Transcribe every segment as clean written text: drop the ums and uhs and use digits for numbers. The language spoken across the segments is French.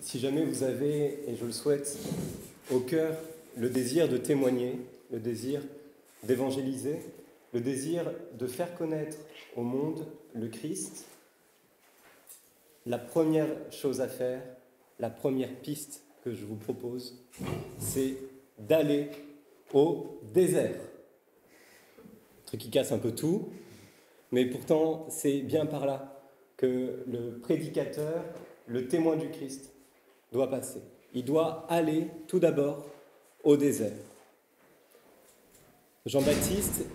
Si jamais vous avez, et je le souhaite, au cœur le désir de témoigner, le désir d'évangéliser, le désir de faire connaître au monde le Christ, la première chose à faire, la première piste que je vous propose, c'est d'aller au désert. Un truc qui casse un peu tout, mais pourtant c'est bien par là que le prédicateur, le témoin du Christ, doit passer. Il doit aller tout d'abord au désert. Jean-Baptiste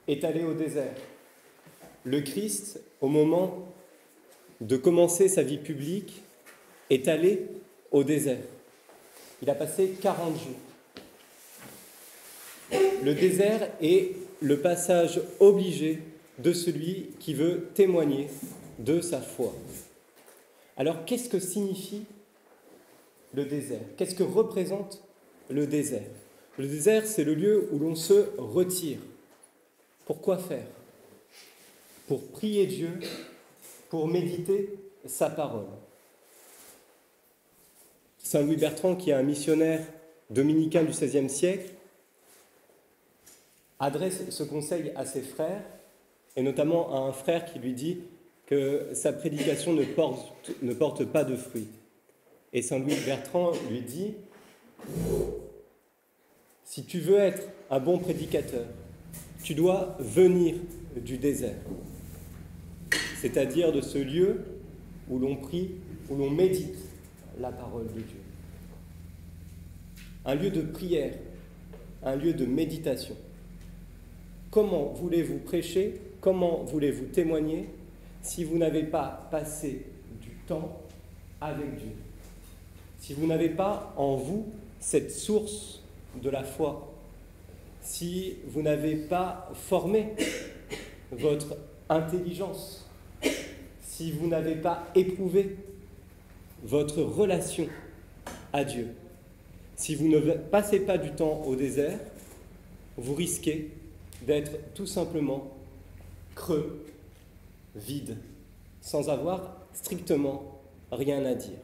est allé au désert. Le Christ, au moment de commencer sa vie publique, est allé au désert. Il a passé 40 jours. Le désert est le passage obligé de celui qui veut témoigner de sa foi. Alors, qu'est-ce que signifie le désert? Qu'est-ce que représente le désert? Le désert, c'est le lieu où l'on se retire. Pour quoi faire? Pour prier Dieu, pour méditer sa parole. Saint Louis Bertrand, qui est un missionnaire dominicain du XVIe siècle, adresse ce conseil à ses frères, et notamment à un frère qui lui dit que sa prédication ne porte pas de fruits. Et Saint Louis Bertrand lui dit: si tu veux être un bon prédicateur, tu dois venir du désert, c'est-à-dire de ce lieu où l'on prie, où l'on médite la parole de Dieu. Un lieu de prière, un lieu de méditation. Comment voulez-vous prêcher, comment voulez-vous témoigner si vous n'avez pas passé du temps avec Dieu? Si vous n'avez pas en vous cette source de la foi, si vous n'avez pas formé votre intelligence, si vous n'avez pas éprouvé votre relation à Dieu, si vous ne passez pas du temps au désert, vous risquez d'être tout simplement creux, vide, sans avoir strictement rien à dire.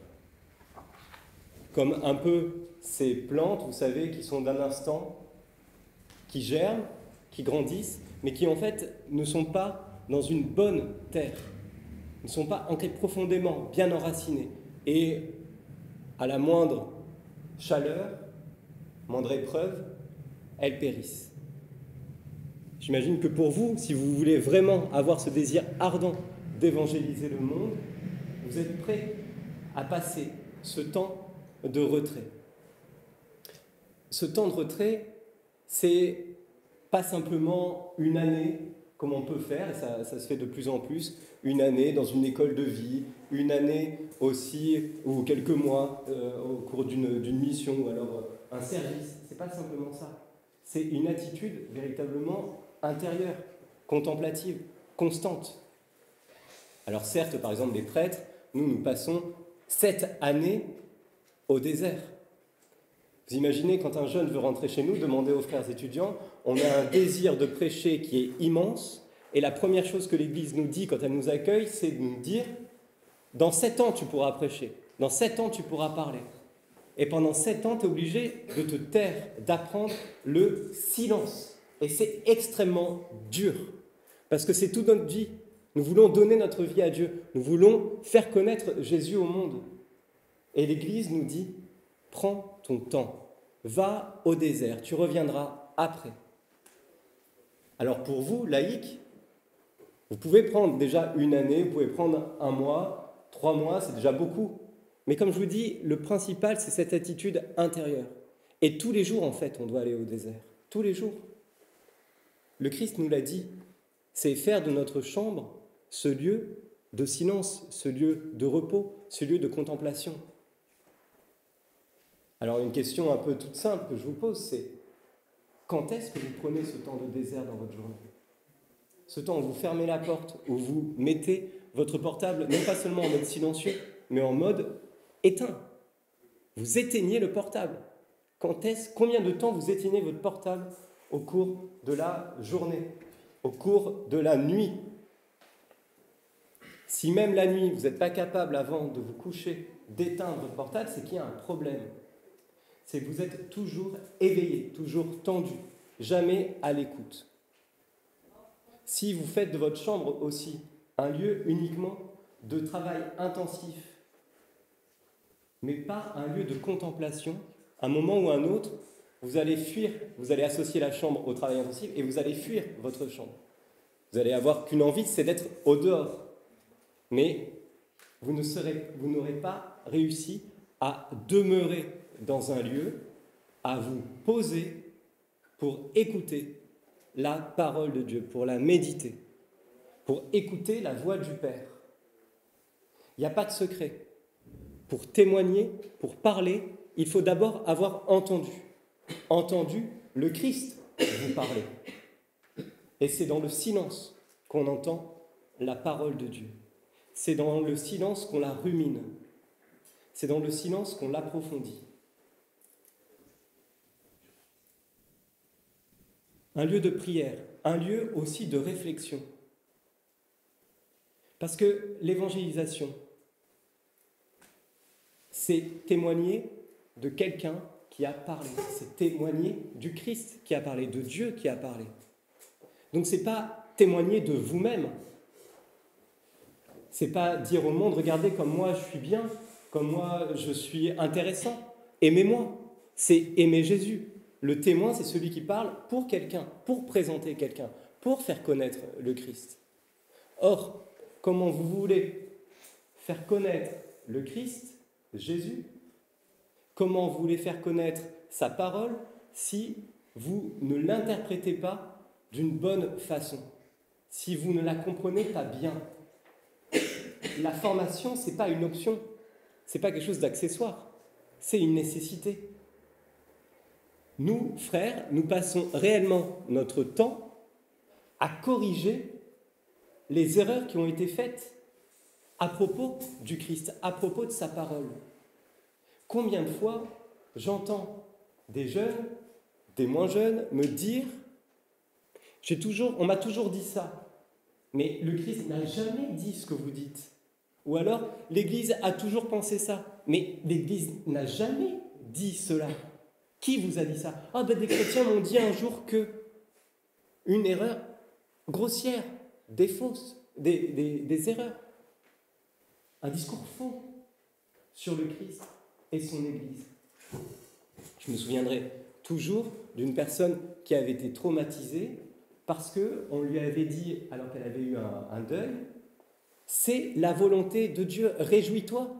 Comme un peu ces plantes, vous savez, qui sont d'un instant, qui germent, qui grandissent, mais qui en fait ne sont pas dans une bonne terre, ne sont pas ancrées profondément, bien enracinées. Et à la moindre chaleur, moindre épreuve, elles périssent. J'imagine que pour vous, si vous voulez vraiment avoir ce désir ardent d'évangéliser le monde, vous êtes prêt à passer ce temps de retrait. Ce temps de retrait, c'est pas simplement une année, comme on peut faire, et ça se fait de plus en plus, une année dans une école de vie, une année aussi, ou quelques mois au cours d'une mission, ou alors un service. C'est pas simplement ça. C'est une attitude véritablement intérieure, contemplative, constante. Alors certes, par exemple, les prêtres, nous passons 7 années au désert. Vous imaginez, quand un jeune veut rentrer chez nous, demander aux frères étudiants, on a un désir de prêcher qui est immense, et la première chose que l'Église nous dit quand elle nous accueille, c'est de nous dire: dans 7 ans, tu pourras prêcher, dans 7 ans, tu pourras parler. Et pendant 7 ans, tu es obligé de te taire, d'apprendre le silence. Et c'est extrêmement dur, parce que c'est toute notre vie. Nous voulons donner notre vie à Dieu, nous voulons faire connaître Jésus au monde. Et l'Église nous dit: prends ton temps, va au désert, tu reviendras après. Alors pour vous, laïcs, vous pouvez prendre déjà une année, vous pouvez prendre 1 mois, 3 mois, c'est déjà beaucoup. Mais comme je vous dis, le principal, c'est cette attitude intérieure. Et tous les jours, en fait, on doit aller au désert. Tous les jours. Le Christ nous l'a dit, c'est faire de notre chambre ce lieu de silence, ce lieu de repos, ce lieu de contemplation. Alors une question un peu toute simple que je vous pose, c'est: quand est-ce que vous prenez ce temps de désert dans votre journée? Ce temps où vous fermez la porte, où vous mettez votre portable, non pas seulement en mode silencieux, mais en mode éteint. Vous éteignez le portable. Combien de temps vous éteignez votre portable au cours de la journée, au cours de la nuit? Si même la nuit, vous n'êtes pas capable, avant de vous coucher, d'éteindre votre portable, c'est qu'il y a un problème. C'est que vous êtes toujours éveillé, toujours tendu, jamais à l'écoute. Si vous faites de votre chambre aussi un lieu uniquement de travail intensif, mais pas un lieu de contemplation, un moment ou un autre, vous allez fuir, vous allez associer la chambre au travail intensif et vous allez fuir votre chambre. Vous allez avoir qu'une envie, c'est d'être au dehors. Mais vous n'aurez pas réussi à demeurer dans un lieu, à vous poser pour écouter la parole de Dieu, pour la méditer, pour écouter la voix du Père. Il n'y a pas de secret. Pour témoigner, pour parler, il faut d'abord avoir entendu le Christ vous parler. Et c'est dans le silence qu'on entend la parole de Dieu. C'est dans le silence qu'on la rumine. C'est dans le silence qu'on l'approfondit. Un lieu de prière, un lieu aussi de réflexion. Parce que l'évangélisation, c'est témoigner de quelqu'un qui a parlé. C'est témoigner du Christ qui a parlé, de Dieu qui a parlé. Donc ce n'est pas témoigner de vous-même. C'est pas dire au monde, regardez comme moi je suis bien, comme moi je suis intéressant, aimez-moi. C'est aimer Jésus. Le témoin, c'est celui qui parle pour quelqu'un, pour présenter quelqu'un, pour faire connaître le Christ. Or, comment vous voulez faire connaître le Christ, Jésus? Comment vous voulez faire connaître sa parole si vous ne l'interprétez pas d'une bonne façon, si vous ne la comprenez pas bien? La formation, ce n'est pas une option, ce n'est pas quelque chose d'accessoire, c'est une nécessité. Nous, frères, nous passons réellement notre temps à corriger les erreurs qui ont été faites à propos du Christ, à propos de sa parole. Combien de fois j'entends des jeunes, des moins jeunes, me dire « on m'a toujours dit ça, mais le Christ n'a jamais dit ce que vous dites. » Ou alors « l'Église a toujours pensé ça, mais l'Église n'a jamais dit cela. » Qui vous a dit ça? Ah ben des chrétiens m'ont dit un jour que une erreur grossière, des fausses, des erreurs, un discours faux sur le Christ et son Église. Je me souviendrai toujours d'une personne qui avait été traumatisée parce qu'on lui avait dit, alors qu'elle avait eu un deuil, c'est la volonté de Dieu, réjouis-toi.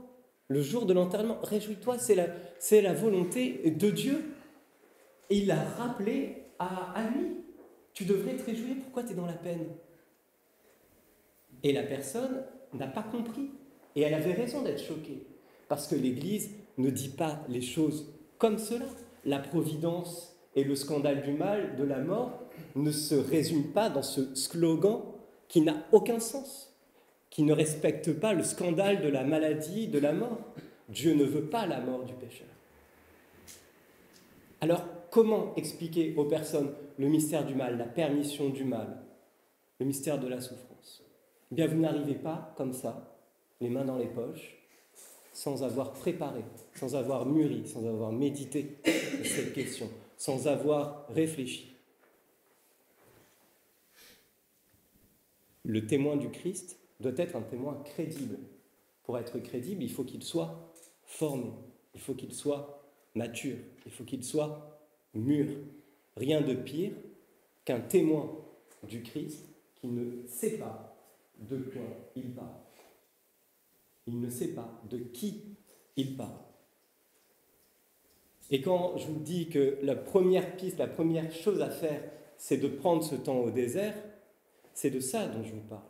Le jour de l'enterrement, réjouis-toi, c'est la volonté de Dieu. Et il l'a rappelé à lui. Tu devrais te réjouir, pourquoi tu es dans la peine? Et la personne n'a pas compris. Et elle avait raison d'être choquée. Parce que l'Église ne dit pas les choses comme cela. La providence et le scandale du mal, de la mort, ne se résument pas dans ce slogan qui n'a aucun sens, qui ne respecte pas le scandale de la maladie, de la mort. Dieu ne veut pas la mort du pécheur. Alors, comment expliquer aux personnes le mystère du mal, la permission du mal, le mystère de la souffrance? Eh bien, vous n'arrivez pas comme ça, les mains dans les poches, sans avoir préparé, sans avoir mûri, sans avoir médité cette question, sans avoir réfléchi. Le témoin du Christ doit être un témoin crédible. Pour être crédible, il faut qu'il soit formé, il faut qu'il soit mature, il faut qu'il soit mûr. Rien de pire qu'un témoin du Christ qui ne sait pas de quoi il parle. Il ne sait pas de qui il parle. Et quand je vous dis que la première piste, la première chose à faire, c'est de prendre ce temps au désert, c'est de ça dont je vous parle.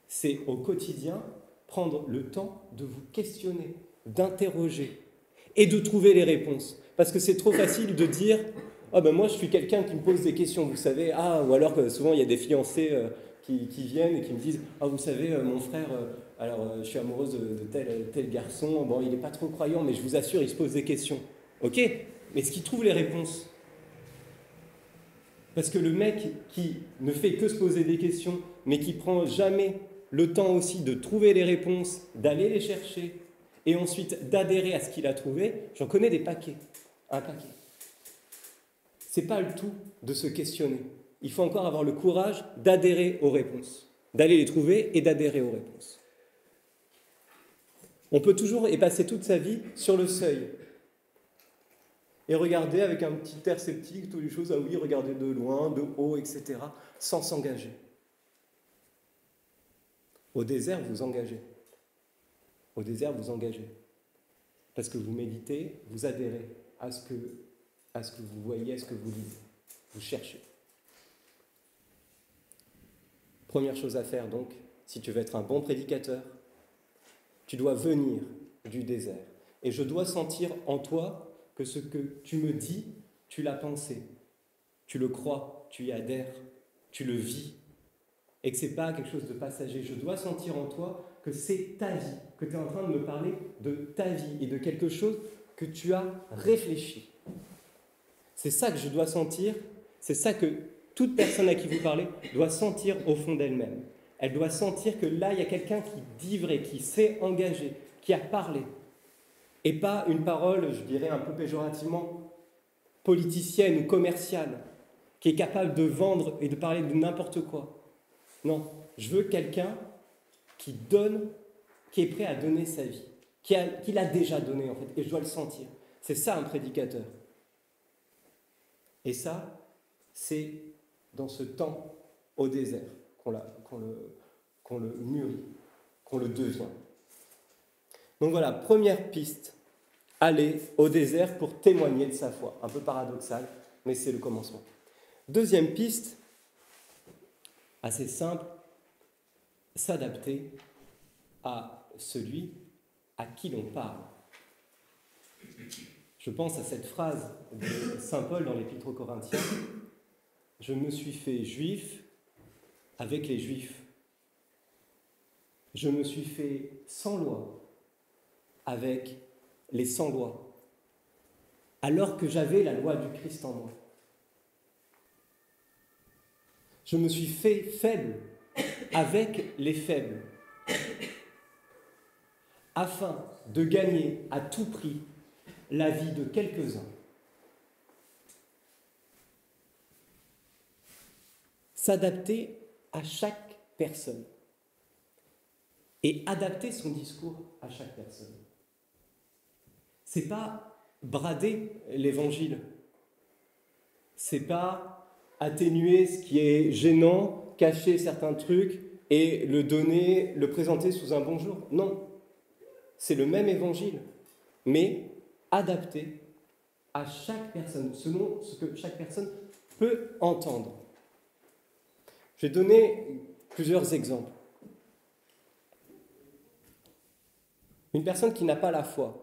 C'est au quotidien prendre le temps de vous questionner, d'interroger et de trouver les réponses. Parce que c'est trop facile de dire « Ah ben moi je suis quelqu'un qui me pose des questions, vous savez. » Ou alors que souvent il y a des fiancés qui viennent et qui me disent « Ah vous savez, mon frère, je suis amoureuse de tel garçon, bon il n'est pas trop croyant, mais je vous assure, il se pose des questions. » Ok, mais est-ce qu'il trouve les réponses? Parce que le mec qui ne fait que se poser des questions, mais qui prend jamais le temps aussi de trouver les réponses, d'aller les chercher, et ensuite d'adhérer à ce qu'il a trouvé, j'en connais des paquets, un paquet. Ce n'est pas le tout de se questionner. Il faut encore avoir le courage d'adhérer aux réponses, d'aller les trouver et d'adhérer aux réponses. On peut toujours y passer toute sa vie sur le seuil et regarder avec un petit air sceptique toutes les choses, ah oui, regarder de loin, de haut, etc., sans s'engager. Au désert, vous engagez. Au désert, vous engagez. Parce que vous méditez, vous adhérez à ce que vous voyez, à ce que vous lisez. Vous cherchez. Première chose à faire donc, si tu veux être un bon prédicateur, tu dois venir du désert. Et je dois sentir en toi que ce que tu me dis, tu l'as pensé. Tu le crois, tu y adhères, tu le vis. Et que ce n'est pas quelque chose de passager. Je dois sentir en toi que c'est ta vie, que tu es en train de me parler de ta vie et de quelque chose que tu as réfléchi. C'est ça que je dois sentir, c'est ça que toute personne à qui vous parlez doit sentir au fond d'elle-même. Elle doit sentir que là, il y a quelqu'un qui dit vrai, qui s'est engagé, qui a parlé. Et pas une parole, je dirais un peu péjorativement, politicienne ou commerciale, qui est capable de vendre et de parler de n'importe quoi. Non, je veux quelqu'un qui donne, qui est prêt à donner sa vie, qui l'a déjà donné en fait, et je dois le sentir. C'est ça un prédicateur. Et ça, c'est dans ce temps au désert qu'on le mûrit, qu'on le devient. Donc voilà, première piste, aller au désert pour témoigner de sa foi. Un peu paradoxal, mais c'est le commencement. Deuxième piste, assez simple, s'adapter à celui à qui l'on parle. Je pense à cette phrase de saint Paul dans l'Épître aux Corinthiens. « Je me suis fait juif avec les juifs. Je me suis fait sans loi avec les sans loi, alors que j'avais la loi du Christ en moi. Je me suis fait faible avec les faibles, afin de gagner à tout prix la vie de quelques-uns. » S'adapter à chaque personne et adapter son discours à chaque personne. C'est pas brader l'évangile, c'est pas atténuer ce qui est gênant, cacher certains trucs et le présenter sous un bon jour. Non, c'est le même évangile, mais adapté à chaque personne, selon ce que chaque personne peut entendre. Je vais donner plusieurs exemples. Une personne qui n'a pas la foi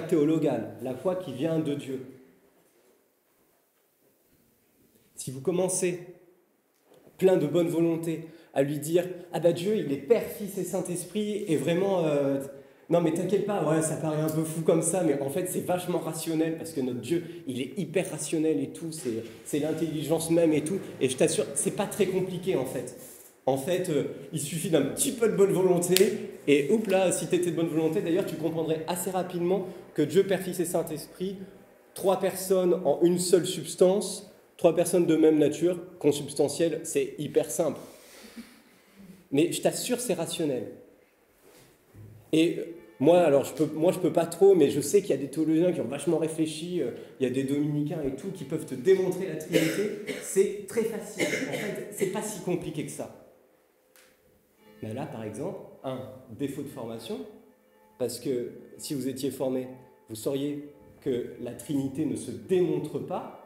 théologale, la foi qui vient de Dieu. Si vous commencez, plein de bonne volonté, à lui dire « Ah ben Dieu, il est Père, Fils et Saint-Esprit, et vraiment, non mais t'inquiète pas, ouais, ça paraît un peu fou comme ça, mais en fait c'est vachement rationnel, parce que notre Dieu, il est hyper rationnel et tout, c'est l'intelligence même et tout, et je t'assure, c'est pas très compliqué en fait. En fait, il suffit d'un petit peu de bonne volonté, et oups là, si tu étais de bonne volonté, d'ailleurs, tu comprendrais assez rapidement que Dieu, Père, Fils et Saint-Esprit, 3 personnes en une seule substance, 3 personnes de même nature, consubstantielles, c'est hyper simple. Mais je t'assure, c'est rationnel. Et moi, je peux pas trop, mais je sais qu'il y a des théologiens qui ont vachement réfléchi, il y a des dominicains et tout, qui peuvent te démontrer la Trinité. C'est très facile. En fait, c'est pas si compliqué que ça. Mais là, par exemple, un défaut de formation, parce que si vous étiez formé, vous sauriez que la Trinité ne se démontre pas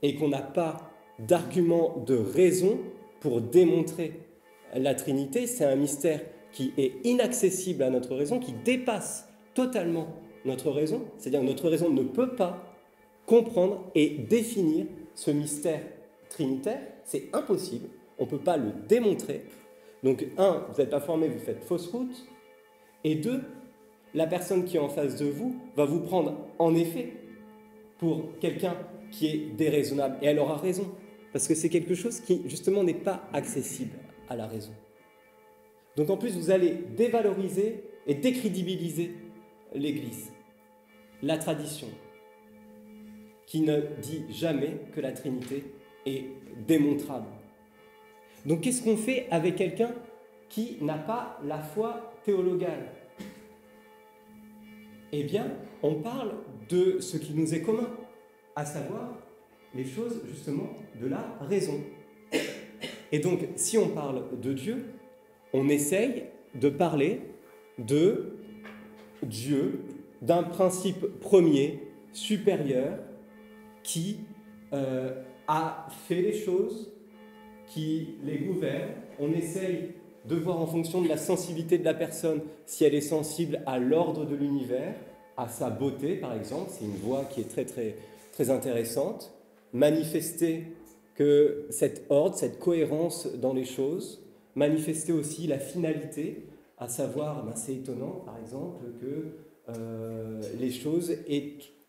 et qu'on n'a pas d'argument, de raison pour démontrer la Trinité. C'est un mystère qui est inaccessible à notre raison, qui dépasse totalement notre raison. C'est-à-dire que notre raison ne peut pas comprendre et définir ce mystère trinitaire. C'est impossible, on ne peut pas le démontrer. Donc, 1, vous n'êtes pas formé, vous faites fausse route. Et 2, la personne qui est en face de vous va vous prendre en effet pour quelqu'un qui est déraisonnable. Et elle aura raison, parce que c'est quelque chose qui, justement, n'est pas accessible à la raison. Donc en plus, vous allez dévaloriser et décrédibiliser l'Église, la tradition, qui ne dit jamais que la Trinité est démontrable. Donc qu'est-ce qu'on fait avec quelqu'un qui n'a pas la foi théologale? Eh bien, on parle de ce qui nous est commun, à savoir les choses justement de la raison. Et donc, si on parle de Dieu, on essaye de parler de Dieu, d'un principe premier, supérieur, qui a fait les choses, qui les gouverne. On essaye de voir en fonction de la sensibilité de la personne si elle est sensible à l'ordre de l'univers, à sa beauté par exemple, c'est une voie qui est très très très intéressante, manifester que cet ordre, cette cohérence dans les choses, manifester aussi la finalité, à savoir, c'est étonnant par exemple que les choses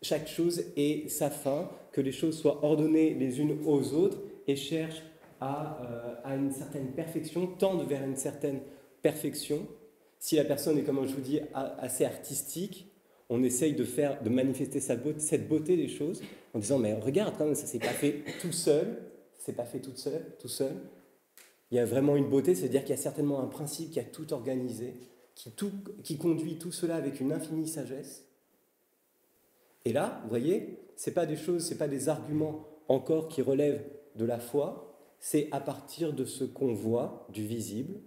chaque chose ait sa fin, que les choses soient ordonnées les unes aux autres et cherchent à une certaine perfection, tendent vers une certaine perfection. Si la personne est, comme je vous dis, assez artistique, on essaye de manifester cette beauté des choses en disant mais regarde, quand même, ça ne s'est pas fait tout seul, c'est pas fait tout seul. Il y a vraiment une beauté, c'est-à-dire qu'il y a certainement un principe qui a tout organisé, qui conduit tout cela avec une infinie sagesse. Et là, vous voyez, c'est pas des arguments encore qui relèvent de la foi. C'est à partir de ce qu'on voit, du visible,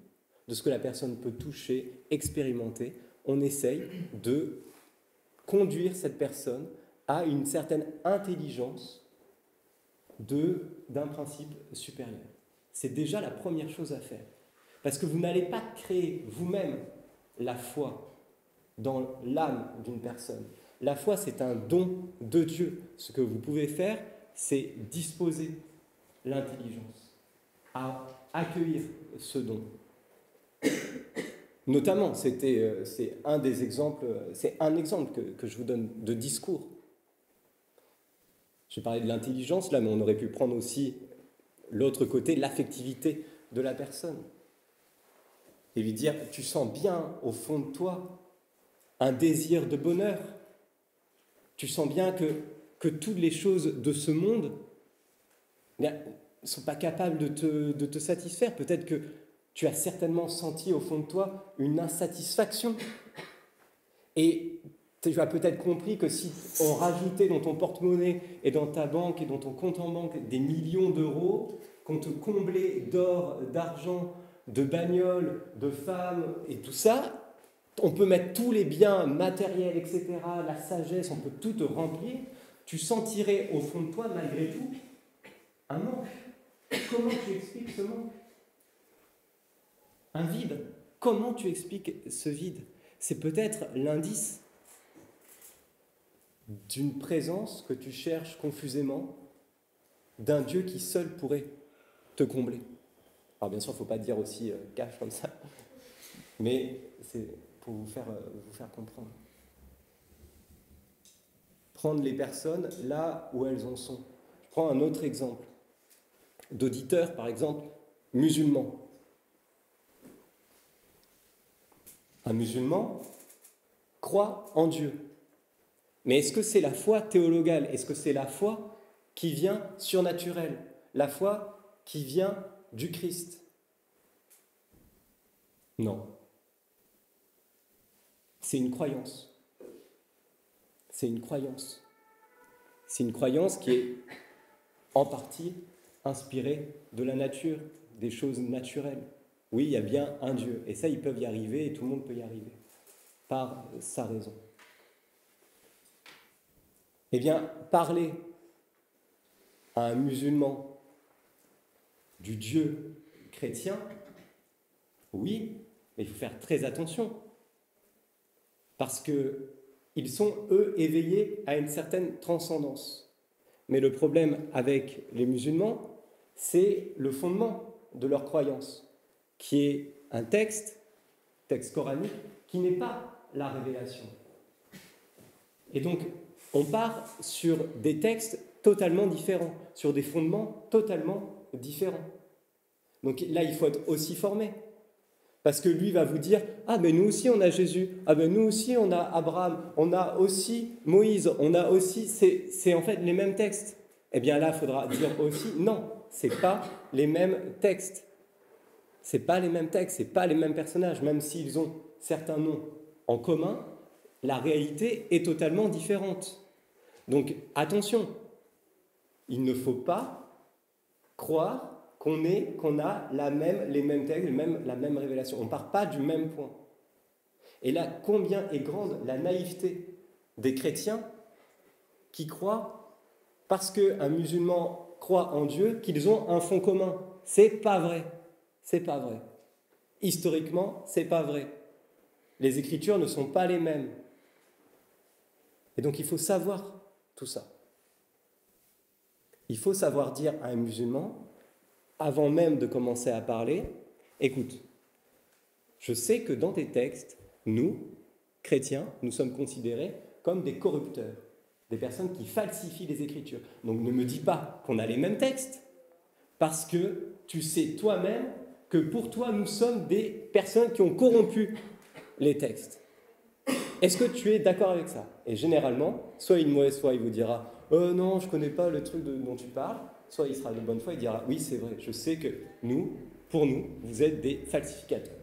de ce que la personne peut toucher, expérimenter, on essaye de conduire cette personne à une certaine intelligence d'un principe supérieur. C'est déjà la première chose à faire. Parce que vous n'allez pas créer vous-même la foi dans l'âme d'une personne. La foi, c'est un don de Dieu. Ce que vous pouvez faire, c'est disposer l'intelligence à accueillir ce don. Notamment, c'est un exemple que je vous donne de discours. J'ai parlé de l'intelligence là, mais on aurait pu prendre aussi l'autre côté, l'affectivité de la personne. Et lui dire, tu sens bien au fond de toi un désir de bonheur. Tu sens bien que toutes les choses de ce monde ne sont pas capables de te satisfaire. Peut-être que tu as certainement senti au fond de toi une insatisfaction. Et tu as peut-être compris que si on rajoutait dans ton porte-monnaie et dans ta banque et dans ton compte en banque des millions d'euros, qu'on te comblait d'or, d'argent, de bagnoles, de femmes et tout ça, on peut mettre tous les biens matériels, etc., la sagesse, on peut tout te remplir, tu sentirais au fond de toi, malgré tout, un manque. Comment tu expliques ce manque? Un vide. Comment tu expliques ce vide? C'est peut-être l'indice d'une présence que tu cherches confusément, d'un Dieu qui seul pourrait te combler. Alors bien sûr, il ne faut pas dire aussi cash comme ça, mais c'est pour vous faire comprendre. Prendre les personnes là où elles en sont. Je prends un autre exemple d'auditeurs, par exemple, musulmans. Un musulman croit en Dieu. Mais est-ce que c'est la foi théologale? Est-ce que c'est la foi qui vient surnaturelle? La foi qui vient du Christ? Non. C'est une croyance. C'est une croyance. C'est une croyance qui est en partie inspirée de la nature, des choses naturelles. Oui, il y a bien un Dieu. Et ça, ils peuvent y arriver et tout le monde peut y arriver. Par sa raison. Eh bien, parler à un musulman du Dieu chrétien, oui, mais il faut faire très attention. Parce qu'ils sont, eux, éveillés à une certaine transcendance. Mais le problème avec les musulmans, c'est le fondement de leur croyance, qui est un texte coranique, qui n'est pas la révélation. Et donc, on part sur des textes totalement différents, sur des fondements totalement différents. Donc là, il faut être aussi formé. Parce que lui va vous dire, ah ben nous aussi on a Jésus, ah ben nous aussi on a Abraham, on a aussi Moïse, on a aussi, c'est en fait les mêmes textes. Eh bien là, il faudra dire aussi, non, c'est pas les mêmes textes. C'est pas les mêmes textes, c'est pas les mêmes personnages, même s'ils ont certains noms en commun, la réalité est totalement différente. Donc attention, il ne faut pas croire qu'on a les mêmes textes, la même révélation. On ne part pas du même point. Et là, combien est grande la naïveté des chrétiens qui croient, parce qu'un musulman croit en Dieu, qu'ils ont un fond commun. C'est pas vrai. C'est pas vrai. Historiquement, c'est pas vrai. Les Écritures ne sont pas les mêmes. Et donc, il faut savoir tout ça. Il faut savoir dire à un musulman, avant même de commencer à parler, écoute, je sais que dans tes textes, nous, chrétiens, nous sommes considérés comme des corrupteurs, des personnes qui falsifient les Écritures. Donc ne me dis pas qu'on a les mêmes textes, parce que tu sais toi-même que pour toi, nous sommes des personnes qui ont corrompu les textes. Est-ce que tu es d'accord avec ça? Et généralement, soit une mauvaise foi, il vous dira « non, je ne connais pas le truc dont tu parles », soit il sera de bonne foi, il dira « oui, c'est vrai, je sais que pour nous, vous êtes des falsificateurs ».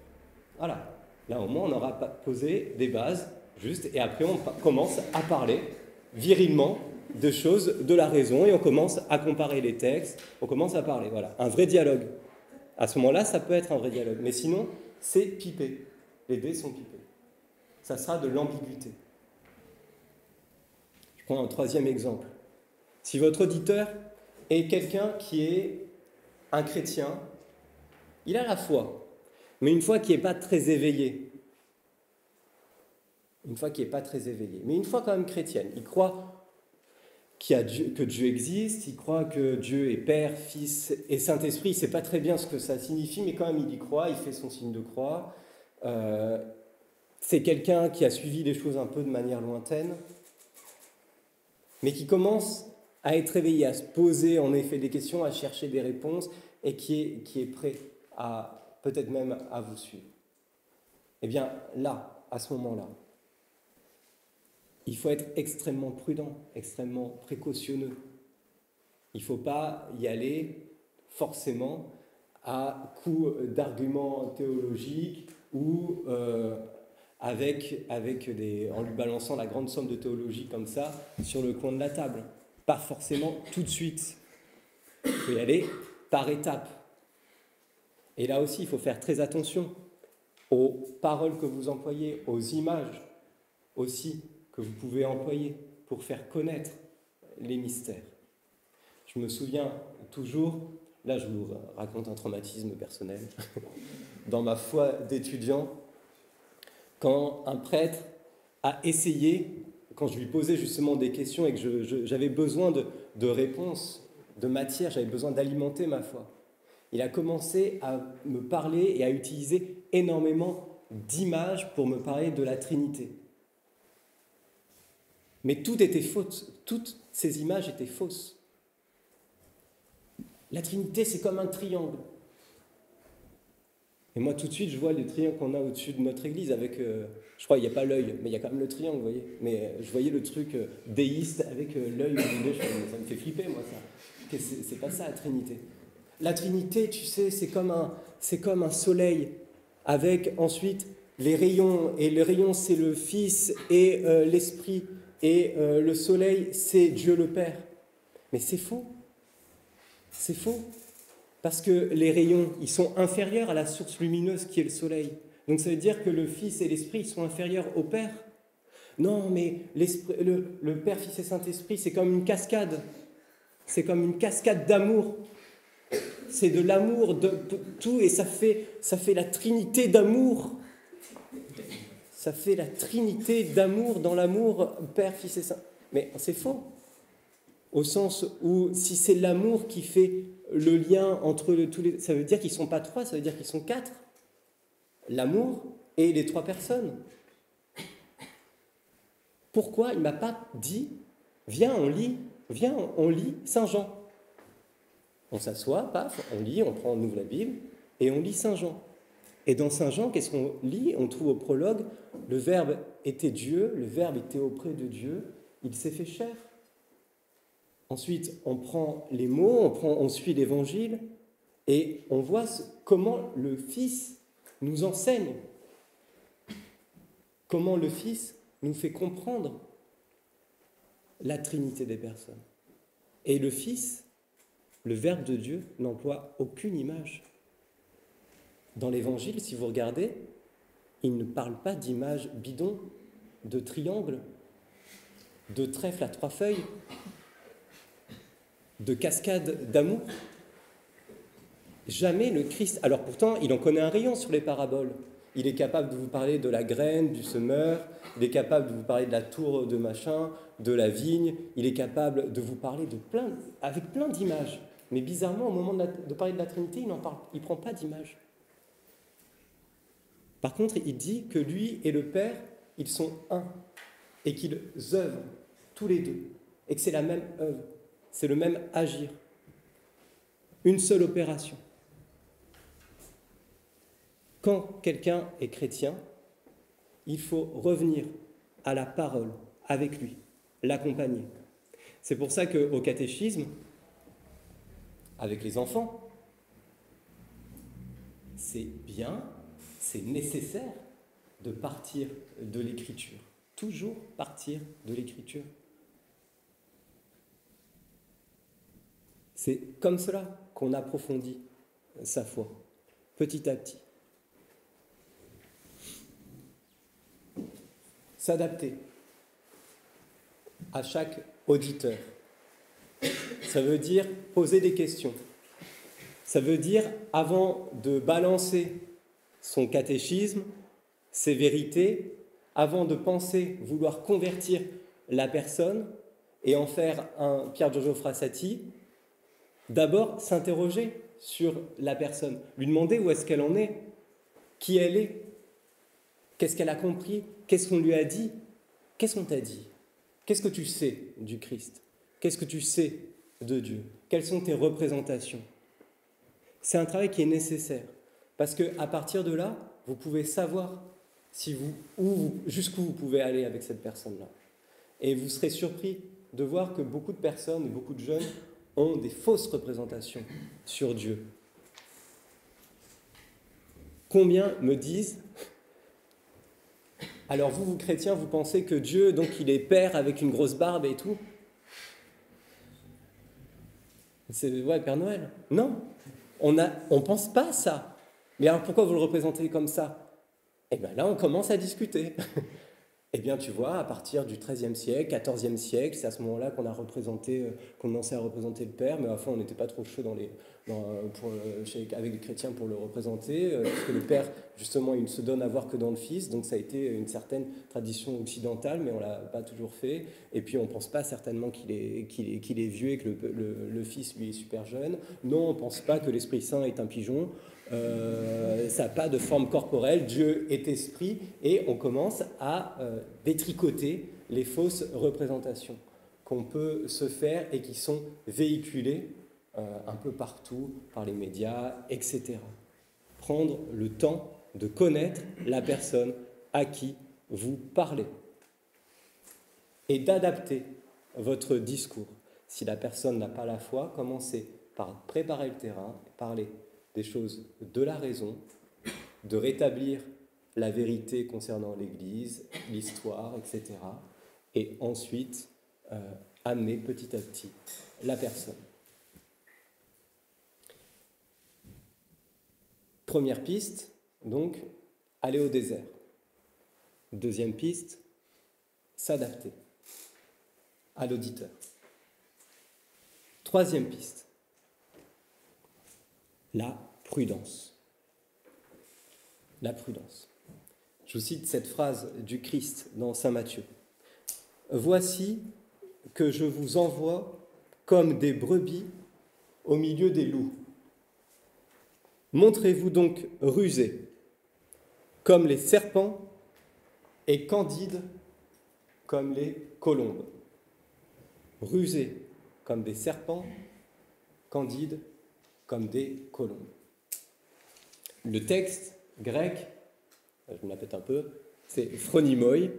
Voilà. Là, au moins, on aura posé des bases, juste, et après, on commence à parler virilement de choses, de la raison, et on commence à comparer les textes, on commence à parler, voilà. Un vrai dialogue. À ce moment-là, ça peut être un vrai dialogue. Mais sinon, c'est pipé. Les dés sont pipés. Ça sera de l'ambiguïté. Je prends un troisième exemple. Si votre auditeur est quelqu'un qui est un chrétien, il a la foi, mais une foi qui n'est pas très éveillée. Une foi qui n'est pas très éveillée, mais une foi quand même chrétienne. Il croit que Dieu existe, il croit que Dieu est Père, Fils et Saint-Esprit. Il ne sait pas très bien ce que ça signifie, mais quand même il y croit, il fait son signe de croix. C'est quelqu'un qui a suivi les choses un peu de manière lointaine, mais qui commence à être éveillé, à se poser en effet des questions, à chercher des réponses, et qui est prêt à peut-être même à vous suivre. Eh bien là, à ce moment-là, il faut être extrêmement prudent, extrêmement précautionneux. Il ne faut pas y aller forcément à coups d'arguments théologiques ou en lui balançant la grande somme de théologie comme ça sur le coin de la table. Pas forcément tout de suite. Il faut y aller par étapes. Et là aussi, il faut faire très attention aux paroles que vous employez, aux images aussi que vous pouvez employer pour faire connaître les mystères. Je me souviens toujours, là je vous raconte un traumatisme personnel, dans ma foi d'étudiant, quand un prêtre a essayé, quand je lui posais justement des questions et que j'avais besoin de réponses, de matière, j'avais besoin d'alimenter ma foi, il a commencé à me parler et à utiliser énormément d'images pour me parler de la Trinité. Mais tout était faux, toutes ces images étaient fausses. La Trinité, c'est comme un triangle. Et moi, tout de suite, je vois le triangle qu'on a au-dessus de notre église avec, je crois, il n'y a pas l'œil, mais il y a quand même le triangle, vous voyez. Mais je voyais le truc déiste avec l'œil, ça me fait flipper, moi, ça. C'est pas ça, la Trinité. La Trinité, tu sais, c'est comme un soleil, avec ensuite les rayons, et les rayons, c'est le Fils et l'Esprit, et le soleil, c'est Dieu le Père. Mais c'est faux. C'est faux. Parce que les rayons, ils sont inférieurs à la source lumineuse qui est le soleil. Donc ça veut dire que le Fils et l'Esprit sont inférieurs au Père. Non, mais le Père, Fils et Saint-Esprit, c'est comme une cascade. C'est comme une cascade d'amour. C'est de l'amour, de tout, et ça fait la trinité d'amour. Ça fait la trinité d'amour dans l'amour Père, Fils et Saint. Mais c'est faux. Au sens où si c'est l'amour qui fait le lien entre tous les... Ça veut dire qu'ils ne sont pas trois, ça veut dire qu'ils sont quatre. L'amour et les trois personnes. Pourquoi il ne m'a pas dit, viens, on lit Saint Jean. On s'assoit, paf, on lit, on ouvre la Bible, et on lit Saint Jean. Et dans Saint Jean, qu'est-ce qu'on lit? On trouve au prologue, le Verbe était Dieu, le Verbe était auprès de Dieu, il s'est fait chair. Ensuite, on prend les mots, on suit l'Évangile, et on voit comment le Fils nous enseigne, comment le Fils nous fait comprendre la Trinité des personnes. Et le Fils, le Verbe de Dieu, n'emploie aucune image. Dans l'Évangile, si vous regardez, il ne parle pas d'image bidon, de triangle, de trèfle à 3 feuilles, de cascade d'amour. Jamais le Christ... Alors pourtant, il en connaît un rayon sur les paraboles. Il est capable de vous parler de la graine, du semeur, il est capable de vous parler de la tour de machin, de la vigne, il est capable de vous parler avec plein d'images. Mais bizarrement, au moment de parler de la Trinité, il ne prend pas d'image. Par contre, il dit que lui et le Père, ils sont un, et qu'ils œuvrent tous les deux, et que c'est la même œuvre, c'est le même agir, une seule opération. Quand quelqu'un est chrétien, il faut revenir à la parole avec lui, l'accompagner. C'est pour ça qu'au catéchisme, avec les enfants, c'est bien, c'est nécessaire de partir de l'écriture. Toujours partir de l'écriture. C'est comme cela qu'on approfondit sa foi, petit à petit. S'adapter à chaque auditeur. Ça veut dire poser des questions. Ça veut dire, avant de balancer son catéchisme, ses vérités, avant de penser vouloir convertir la personne et en faire un Pier Giorgio Frassati, d'abord s'interroger sur la personne, lui demander où est-ce qu'elle en est, qui elle est, qu'est-ce qu'elle a compris, qu'est-ce qu'on lui a dit, qu'est-ce qu'on t'a dit, qu'est-ce que tu sais du Christ, qu'est-ce que tu sais de Dieu, quelles sont tes représentations. C'est un travail qui est nécessaire, parce qu'à partir de là, vous pouvez savoir jusqu'où vous pouvez aller avec cette personne-là. Et vous serez surpris de voir que beaucoup de personnes et beaucoup de jeunes ont des fausses représentations sur Dieu. Combien me disent, alors vous chrétiens, vous pensez que Dieu, donc il est père avec une grosse barbe et tout? C'est Père Noël. Non, on pense pas ça. Mais alors pourquoi vous le représentez comme ça? Eh bien là, on commence à discuter. Eh bien, tu vois, à partir du XIIIe siècle, XIVe siècle, c'est à ce moment-là qu'on commençait à représenter le Père, mais à la fin, on n'était pas trop chaud avec les chrétiens pour le représenter, parce que le Père, justement, il ne se donne à voir que dans le Fils, donc ça a été une certaine tradition occidentale, mais on ne l'a pas toujours fait. Et puis, on ne pense pas certainement qu'il est vieux et que le Fils, lui, est super jeune. Non, on ne pense pas que l'Esprit Saint est un pigeon. Ça n'a pas de forme corporelle, Dieu est esprit, et on commence à détricoter les fausses représentations qu'on peut se faire et qui sont véhiculées un peu partout par les médias, etc. Prendre le temps de connaître la personne à qui vous parlez et d'adapter votre discours. Si la personne n'a pas la foi, commencez par préparer le terrain, parler des choses de la raison, de rétablir la vérité concernant l'Église, l'histoire, etc. Et ensuite, amener petit à petit la personne. Première piste, donc, aller au désert. Deuxième piste, s'adapter à l'auditeur. Troisième piste, la prudence. La prudence. Je vous cite cette phrase du Christ dans Saint Matthieu. « Voici que je vous envoie comme des brebis au milieu des loups. Montrez-vous donc rusés comme les serpents et candides comme les colombes. » Rusés comme des serpents, candides comme des colombes. Le texte grec, je me la pète un peu, c'est phronimoi,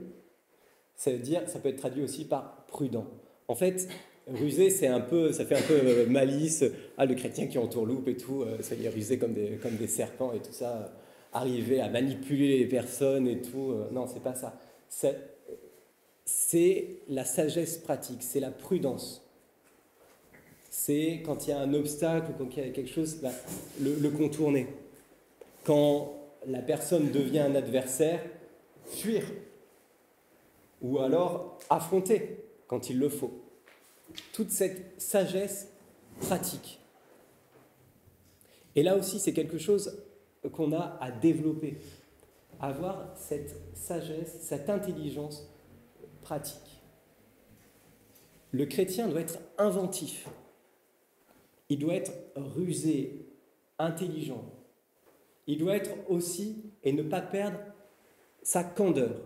ça veut dire, ça peut être traduit aussi par prudent. En fait, rusé, ça fait un peu malice, le chrétien qui entourloupe et tout, ça y est rusé comme des serpents et tout ça, arriver à manipuler les personnes et tout, non, c'est pas ça. C'est la sagesse pratique, c'est la prudence. C'est quand il y a un obstacle ou quand il y a quelque chose, le contourner. Quand la personne devient un adversaire, fuir. Ou alors affronter quand il le faut. Toute cette sagesse pratique. Et là aussi, c'est quelque chose qu'on a à développer. Avoir cette sagesse, cette intelligence pratique. Le chrétien doit être inventif. Il doit être rusé, intelligent. Il doit être aussi, et ne pas perdre, sa candeur.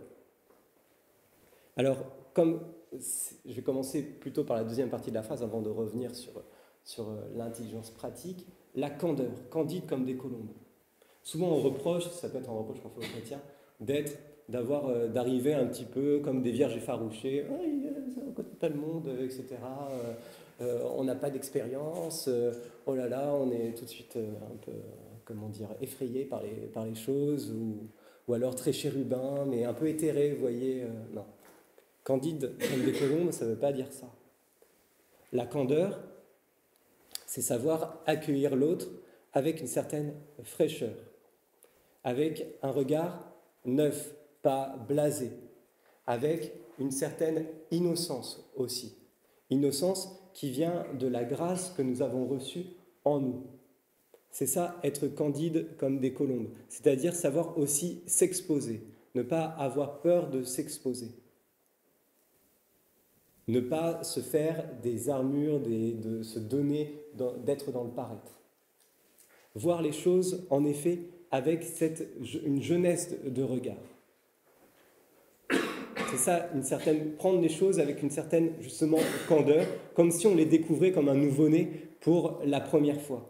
Alors, je vais commencer plutôt par la deuxième partie de la phrase avant de revenir sur l'intelligence pratique. La candeur, candide comme des colombes. Souvent on reproche, ça peut être un reproche qu'on fait aux chrétiens, d'arriver un petit peu comme des vierges effarouchées, on ne connaît pas le monde, etc. On n'a pas d'expérience, oh là là, on est tout de suite un peu, effrayé par les choses, ou alors très chérubin, mais un peu éthéré, vous voyez, non. Candide comme des colombes, ça ne veut pas dire ça. La candeur, c'est savoir accueillir l'autre avec une certaine fraîcheur, avec un regard neuf, pas blasé, avec une certaine innocence aussi. Innocence qui vient de la grâce que nous avons reçue en nous. C'est ça, être candide comme des colombes, c'est-à-dire savoir aussi s'exposer, ne pas avoir peur de s'exposer. Ne pas se faire des armures, de se donner, d'être dans le paraître. Voir les choses, en effet, avec une jeunesse de regard. C'est ça, prendre les choses avec une certaine, justement, candeur, comme si on les découvrait comme un nouveau-né pour la première fois.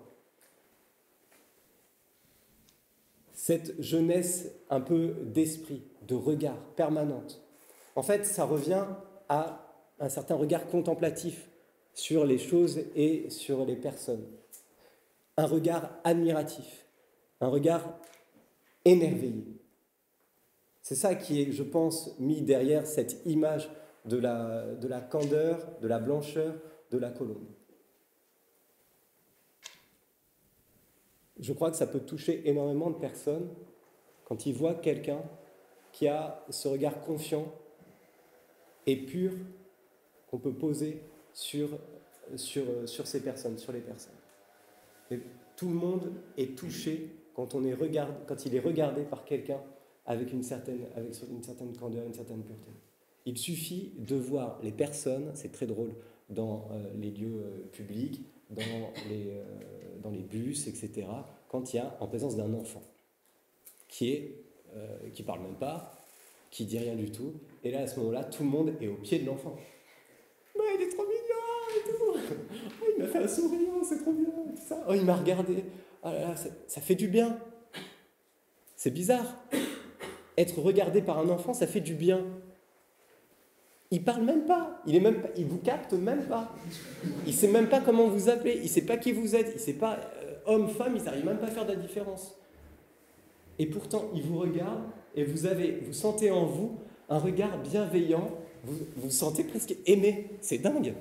Cette jeunesse un peu d'esprit, de regard permanente. En fait, ça revient à un certain regard contemplatif sur les choses et sur les personnes. Un regard admiratif, un regard émerveillé. C'est ça qui est, je pense, mis derrière cette image de la candeur, de la blancheur, de la colombe. Je crois que ça peut toucher énormément de personnes quand ils voient quelqu'un qui a ce regard confiant et pur qu'on peut poser sur ces personnes, sur les personnes. Et tout le monde est touché quand il est regardé par quelqu'un avec une certaine candeur, une certaine pureté. Il suffit de voir les personnes, c'est très drôle, dans les lieux publics, dans les bus, etc., quand il y a en présence d'un enfant qui parle même pas, qui dit rien du tout, et là, à ce moment-là, tout le monde est au pied de l'enfant. Mais il est trop mignon et tout. Oh, il m'a fait un sourire, c'est trop bien, tout ça. Oh, il m'a regardé. Oh là là, ça fait du bien. C'est bizarre. Être regardé par un enfant, ça fait du bien. Il parle même pas. Il vous capte même pas. Il sait même pas comment vous appelez. Il sait pas qui vous êtes. Il sait pas homme, femme. Il n'arrive même pas à faire de la différence. Et pourtant, il vous regarde et vous sentez en vous un regard bienveillant. Vous vous sentez presque aimé. C'est dingue.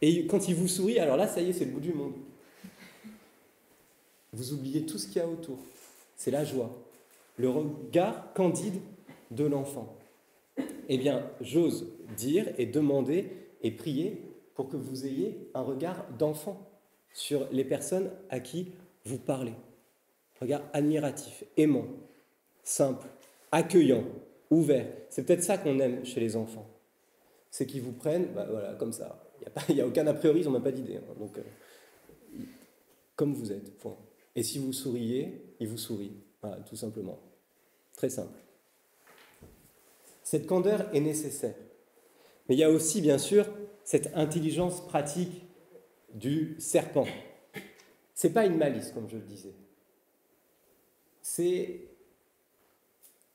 Et quand il vous sourit, alors là, ça y est, c'est le bout du monde. Vous oubliez tout ce qu'il y a autour. C'est la joie. Le regard candide de l'enfant. Eh bien, j'ose dire et demander et prier pour que vous ayez un regard d'enfant sur les personnes à qui vous parlez. Regard admiratif, aimant, simple, accueillant, ouvert. C'est peut-être ça qu'on aime chez les enfants. C'est qu'ils vous prennent, voilà, comme ça. Il n'y a aucun a priori, ils n'ont même pas d'idée. Hein. Donc, comme vous êtes. Point. Et si vous souriez, ils vous sourient. Voilà, tout simplement. Très simple. Cette candeur est nécessaire. Mais il y a aussi, bien sûr, cette intelligence pratique du serpent. C'est pas une malice, comme je le disais. C'est,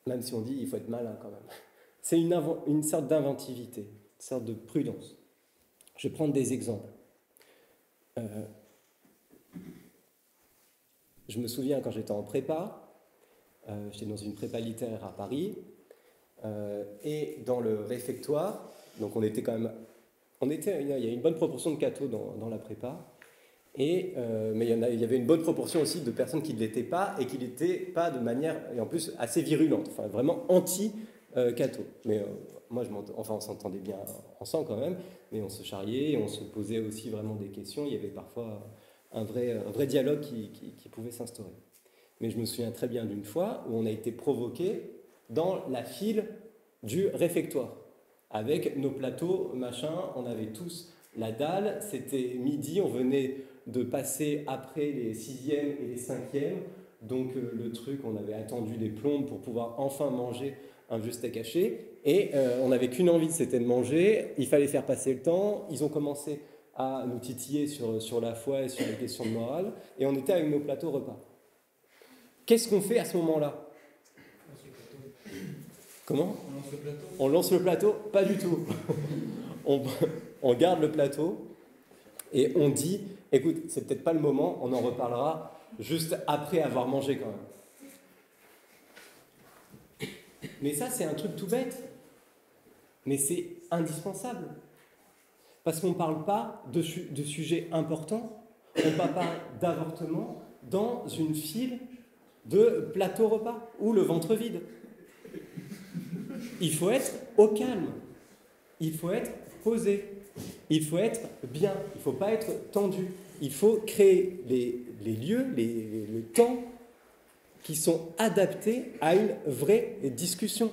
même si on dit il faut être malin quand même, c'est une sorte d'inventivité, une sorte de prudence. Je vais prendre des exemples. Je me souviens quand j'étais en prépa, j'étais dans une prépa littéraire à Paris, et dans le réfectoire, donc il y a une bonne proportion de cathos dans la prépa, mais il y avait une bonne proportion aussi de personnes qui ne l'étaient pas, et qui ne l'étaient pas de manière, et en plus assez virulente, enfin vraiment anti-catho. Mais moi, on s'entendait bien ensemble quand même, mais on se charriait, on se posait aussi vraiment des questions, il y avait parfois un vrai dialogue qui pouvait s'instaurer. Mais je me souviens très bien d'une fois où on a été provoqué dans la file du réfectoire, avec nos plateaux, machin, on avait tous la dalle, c'était midi, on venait de passer après les 6e et les 5e, donc le truc, on avait attendu des plombes pour pouvoir enfin manger un vieux steak haché, et on n'avait qu'une envie, c'était de manger, il fallait faire passer le temps, ils ont commencé à nous titiller sur la foi et sur les questions de morale, et on était avec nos plateaux repas. Qu'est-ce qu'on fait à ce moment-là? Comment? On lance le plateau. On lance le plateau? Pas du tout. on garde le plateau et on dit, écoute, c'est peut-être pas le moment, on en reparlera juste après avoir mangé quand même. Mais ça, c'est un truc tout bête. Mais c'est indispensable. Parce qu'on ne parle pas de sujets importants, on ne parle pas d'avortement dans une file de plateau repas ou le ventre vide. Il faut être au calme, il faut être posé, il faut être bien, il ne faut pas être tendu. Il faut créer les lieux, le temps qui sont adaptés à une vraie discussion.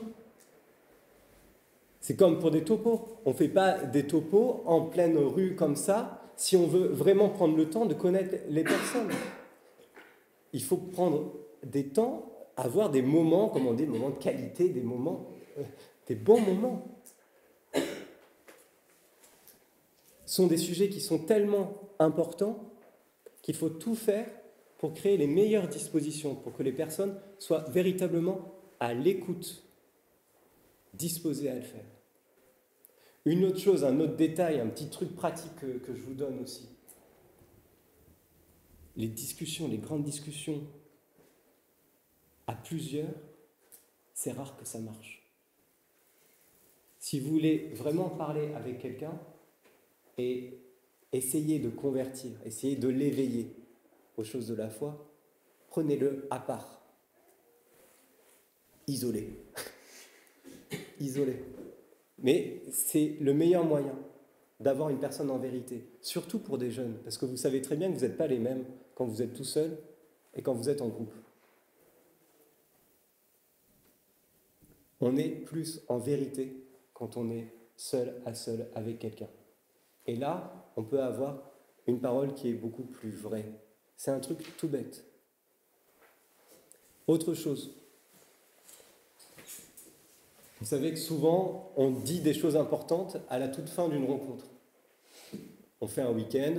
C'est comme pour des topos. On ne fait pas des topos en pleine rue comme ça si on veut vraiment prendre le temps de connaître les personnes. Il faut prendre des temps, avoir des moments, comme on dit, des moments de qualité, des bons moments. Ce sont des sujets qui sont tellement importants qu'il faut tout faire pour créer les meilleures dispositions, pour que les personnes soient véritablement à l'écoute, disposées à le faire. Une autre chose, un autre détail, un petit truc pratique que je vous donne aussi. Les discussions, les grandes discussions à plusieurs, c'est rare que ça marche. Si vous voulez vraiment parler avec quelqu'un et essayer de convertir, essayer de l'éveiller aux choses de la foi, prenez-le à part. Isolé. Isolé. Mais c'est le meilleur moyen d'avoir une personne en vérité, surtout pour des jeunes, parce que vous savez très bien que vous n'êtes pas les mêmes quand vous êtes tout seul et quand vous êtes en groupe. On est plus en vérité quand on est seul à seul avec quelqu'un. Et là, on peut avoir une parole qui est beaucoup plus vraie. C'est un truc tout bête. Autre chose. Vous savez que souvent, on dit des choses importantes à la toute fin d'une rencontre. On fait un week-end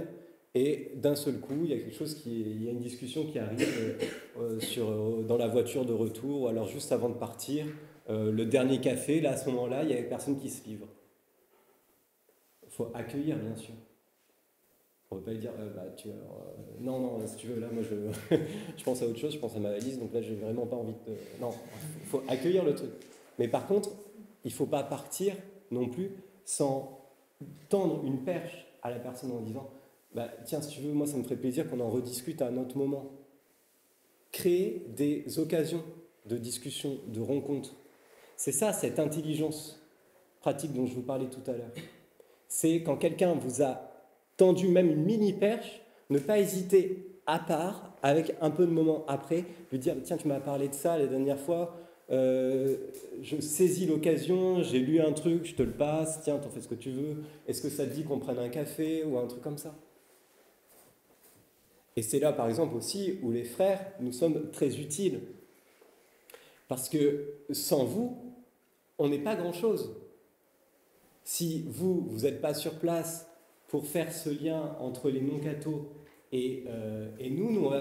et d'un seul coup, il y a il y a une discussion qui arrive dans la voiture de retour, ou alors juste avant de partir, le dernier café, là, à ce moment-là, il y avait personne qui se livre. Il faut accueillir, bien sûr. On ne peut pas lui dire, non, si tu veux, là, moi, je pense à autre chose, je pense à ma valise, donc là, j'ai vraiment pas envie de... Non, il faut accueillir le truc. Mais par contre, il ne faut pas partir non plus sans tendre une perche à la personne en disant, tiens, si tu veux, moi, ça me ferait plaisir qu'on en rediscute à un autre moment. Créer des occasions de discussion, de rencontre. C'est ça, cette intelligence pratique dont je vous parlais tout à l'heure. C'est quand quelqu'un vous a tendu même une mini-perche, ne pas hésiter à part, avec un peu de moment après, lui dire, tiens, tu m'as parlé de ça la dernière fois, je saisis l'occasion, j'ai lu un truc, je te le passe, tiens, t'en fais ce que tu veux, est-ce que ça te dit qu'on prenne un café ou un truc comme ça? Et c'est là, par exemple, aussi où les frères, nous sommes très utiles. Parce que sans vous, on n'est pas grand-chose. Si vous n'êtes pas sur place pour faire ce lien entre les non-cathos Et nous,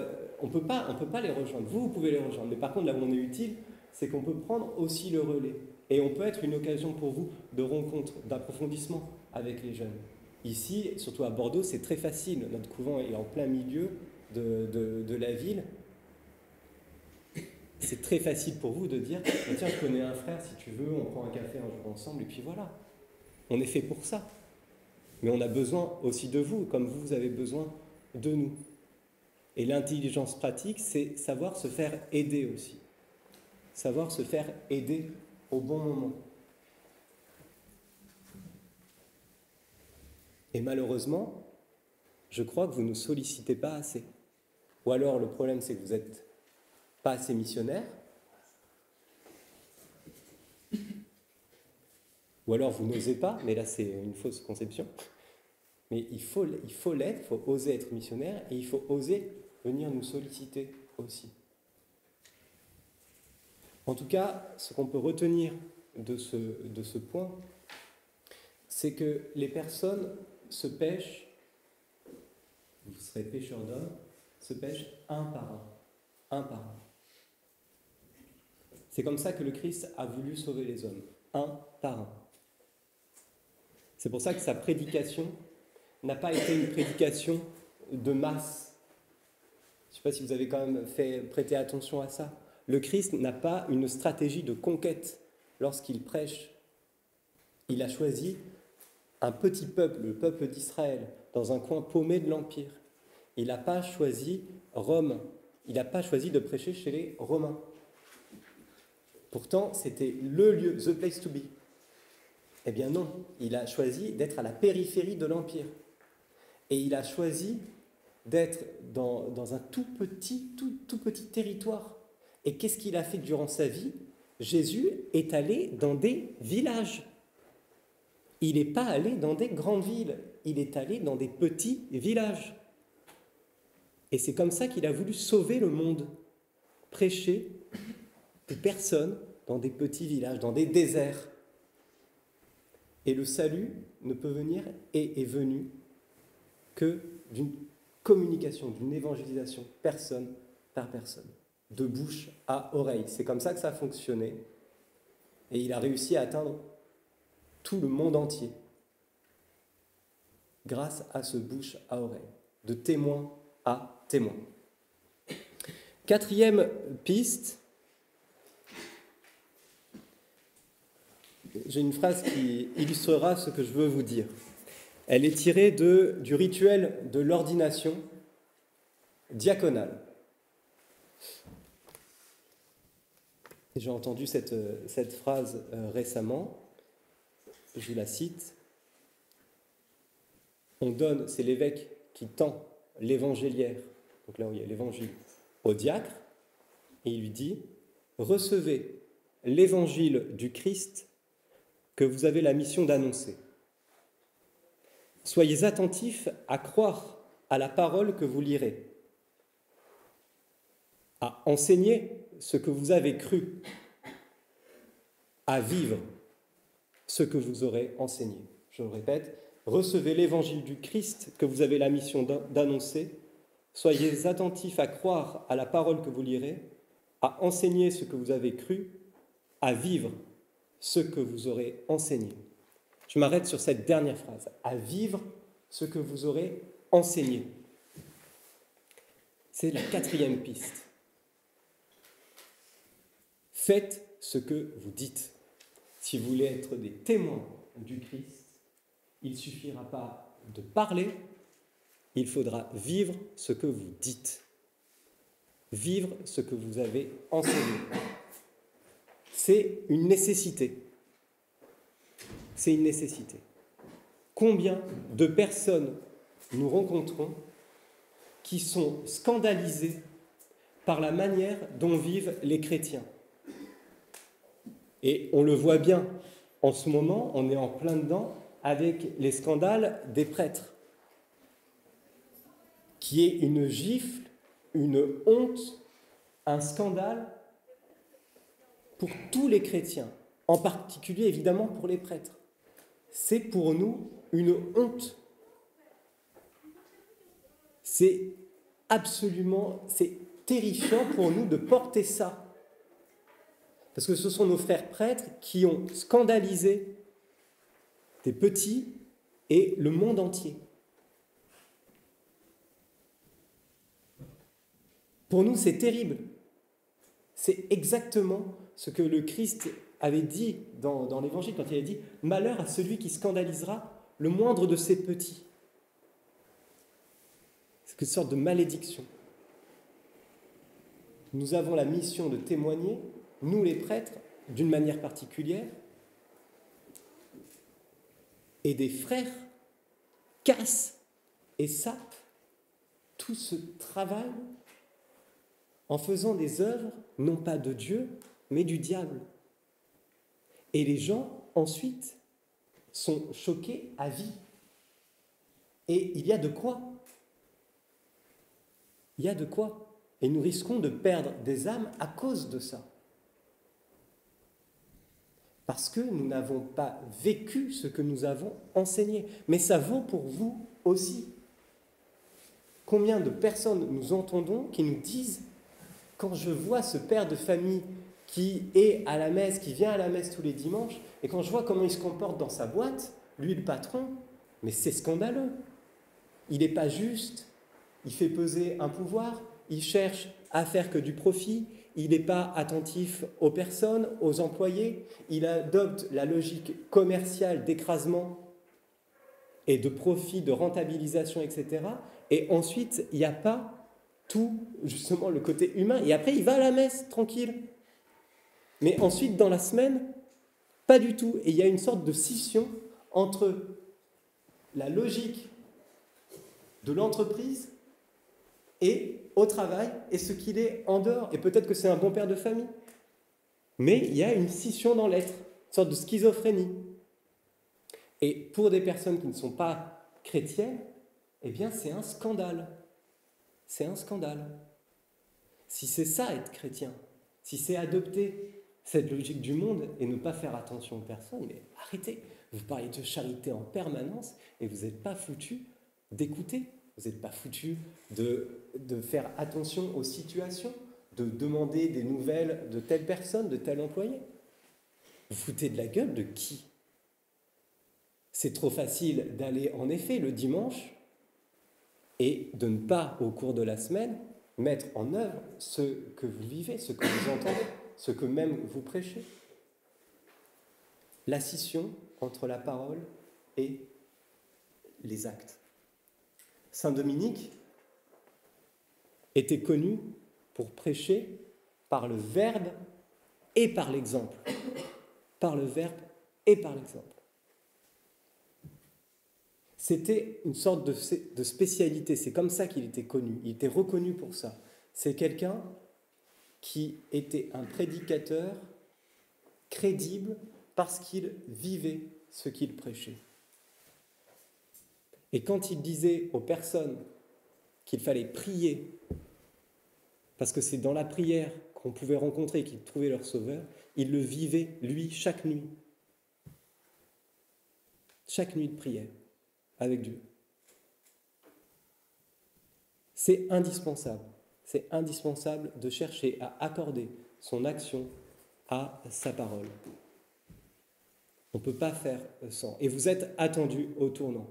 on peut pas les rejoindre. Vous pouvez les rejoindre. Mais par contre, là où on est utile, c'est qu'on peut prendre aussi le relais. Et on peut être une occasion pour vous de rencontre, d'approfondissement avec les jeunes. Ici, surtout à Bordeaux, c'est très facile. Notre couvent est en plein milieu de la ville. C'est très facile pour vous de dire « Tiens, je connais un frère, si tu veux, on prend un café un jour ensemble, et puis voilà. » On est fait pour ça. Mais on a besoin aussi de vous, comme vous avez besoin de nous. Et l'intelligence pratique, c'est savoir se faire aider aussi. Savoir se faire aider au bon moment. Et malheureusement, je crois que vous ne nous sollicitez pas assez. Ou alors le problème, c'est que vous n'êtes pas assez missionnaires. Ou alors vous n'osez pas, mais là c'est une fausse conception. Mais il faut l'être, il faut oser être missionnaire et il faut oser venir nous solliciter aussi. En tout cas, ce qu'on peut retenir de ce point, c'est que les personnes se pêchent, vous serez pêcheurs d'hommes, se pêchent un par un. C'est comme ça que le Christ a voulu sauver les hommes, un par un. C'est pour ça que sa prédication n'a pas été une prédication de masse. Je ne sais pas si vous avez quand même prêté attention à ça. Le Christ n'a pas une stratégie de conquête lorsqu'il prêche. Il a choisi un petit peuple, le peuple d'Israël, dans un coin paumé de l'Empire. Il n'a pas choisi Rome. Il n'a pas choisi de prêcher chez les Romains. Pourtant, c'était le lieu, the place to be. Eh bien non, il a choisi d'être à la périphérie de l'Empire. Et il a choisi d'être dans un tout petit territoire. Et qu'est-ce qu'il a fait durant sa vie? Jésus est allé dans des villages. Il n'est pas allé dans des grandes villes. Il est allé dans des petits villages. Et c'est comme ça qu'il a voulu sauver le monde. Prêcher des personnes dans des petits villages, dans des déserts. Et le salut ne peut venir et est venu que d'une communication, d'une évangélisation, personne par personne, de bouche à oreille. C'est comme ça que ça a fonctionné. Et il a réussi à atteindre tout le monde entier grâce à ce bouche à oreille, de témoin à témoin. Quatrième piste, j'ai une phrase qui illustrera ce que je veux vous dire. Elle est tirée du rituel de l'ordination diaconale. J'ai entendu cette phrase récemment, je vous la cite. On donne, c'est l'évêque qui tend l'évangéliaire, donc là où il y a l'évangile, au diacre, et il lui dit « Recevez l'évangile du Christ que vous avez la mission d'annoncer. Soyez attentifs à croire à la parole que vous lirez, à enseigner ce que vous avez cru, à vivre ce que vous aurez enseigné. » Je le répète, recevez l'évangile du Christ que vous avez la mission d'annoncer, soyez attentifs à croire à la parole que vous lirez, à enseigner ce que vous avez cru, à vivre ce que vous aurez enseigné. Je m'arrête sur cette dernière phrase, à vivre ce que vous aurez enseigné. C'est la quatrième piste. Faites ce que vous dites. Si vous voulez être des témoins du Christ, il ne suffira pas de parler, il faudra vivre ce que vous dites. Vivre ce que vous avez enseigné. C'est une nécessité. C'est une nécessité. Combien de personnes nous rencontrons qui sont scandalisées par la manière dont vivent les chrétiens? Et on le voit bien, en ce moment, on est en plein dedans avec les scandales des prêtres, qui est une gifle, une honte, un scandale pour tous les chrétiens, en particulier évidemment pour les prêtres. C'est pour nous une honte. C'est absolument, c'est terrifiant pour nous de porter ça. Parce que ce sont nos frères prêtres qui ont scandalisé des petits et le monde entier. Pour nous, c'est terrible. C'est exactement ce que le Christ avait dit dans l'Évangile, quand il a dit « Malheur à celui qui scandalisera le moindre de ses petits ». C'est une sorte de malédiction. Nous avons la mission de témoigner, nous les prêtres, d'une manière particulière, et des frères cassent et sapent tout ce travail en faisant des œuvres, non pas de Dieu, mais du diable. Et les gens, ensuite, sont choqués à vie. Et il y a de quoi. Il y a de quoi. Et nous risquons de perdre des âmes à cause de ça. Parce que nous n'avons pas vécu ce que nous avons enseigné. Mais ça vaut pour vous aussi. Combien de personnes nous entendons qui nous disent « Quand je vois ce père de famille qui est à la messe, qui vient à la messe tous les dimanches, et quand je vois comment il se comporte dans sa boîte, lui le patron, mais c'est scandaleux. Il n'est pas juste, il fait peser un pouvoir, il cherche à faire que du profit, il n'est pas attentif aux personnes, aux employés, il adopte la logique commerciale d'écrasement et de profit, de rentabilisation, etc. Et ensuite, il n'y a pas tout, justement, le côté humain. Et après, il va à la messe, tranquille. Mais ensuite, dans la semaine, pas du tout. Et il y a une sorte de scission entre la logique de l'entreprise et au travail et ce qu'il est en dehors. Et peut-être que c'est un bon père de famille. Mais il y a une scission dans l'être, une sorte de schizophrénie. Et pour des personnes qui ne sont pas chrétiennes, eh bien, c'est un scandale. C'est un scandale. Si c'est ça, être chrétien, si c'est adopter cette logique du monde et ne pas faire attention aux personnes, mais arrêtez. Vous parlez de charité en permanence et vous n'êtes pas foutu d'écouter. Vous n'êtes pas foutu de faire attention aux situations, de demander des nouvelles de telle personne, de tel employé. Vous foutez de la gueule de qui? C'est trop facile d'aller, en effet, le dimanche et de ne pas, au cours de la semaine, mettre en œuvre ce que vous vivez, ce que vous entendez, ce que même vous prêchez. La scission entre la parole et les actes. Saint Dominique était connu pour prêcher par le verbe et par l'exemple. Par le verbe et par l'exemple. C'était une sorte de spécialité, c'est comme ça qu'il était connu, il était reconnu pour ça. C'est quelqu'un qui était un prédicateur crédible parce qu'il vivait ce qu'il prêchait. Et quand il disait aux personnes qu'il fallait prier, parce que c'est dans la prière qu'on pouvait rencontrer et qu'ils trouvaient leur sauveur, il le vivait, lui, chaque nuit. Chaque nuit de prière avec Dieu. C'est indispensable de chercher à accorder son action à sa parole. On ne peut pas faire sans. Et vous êtes attendus au tournant.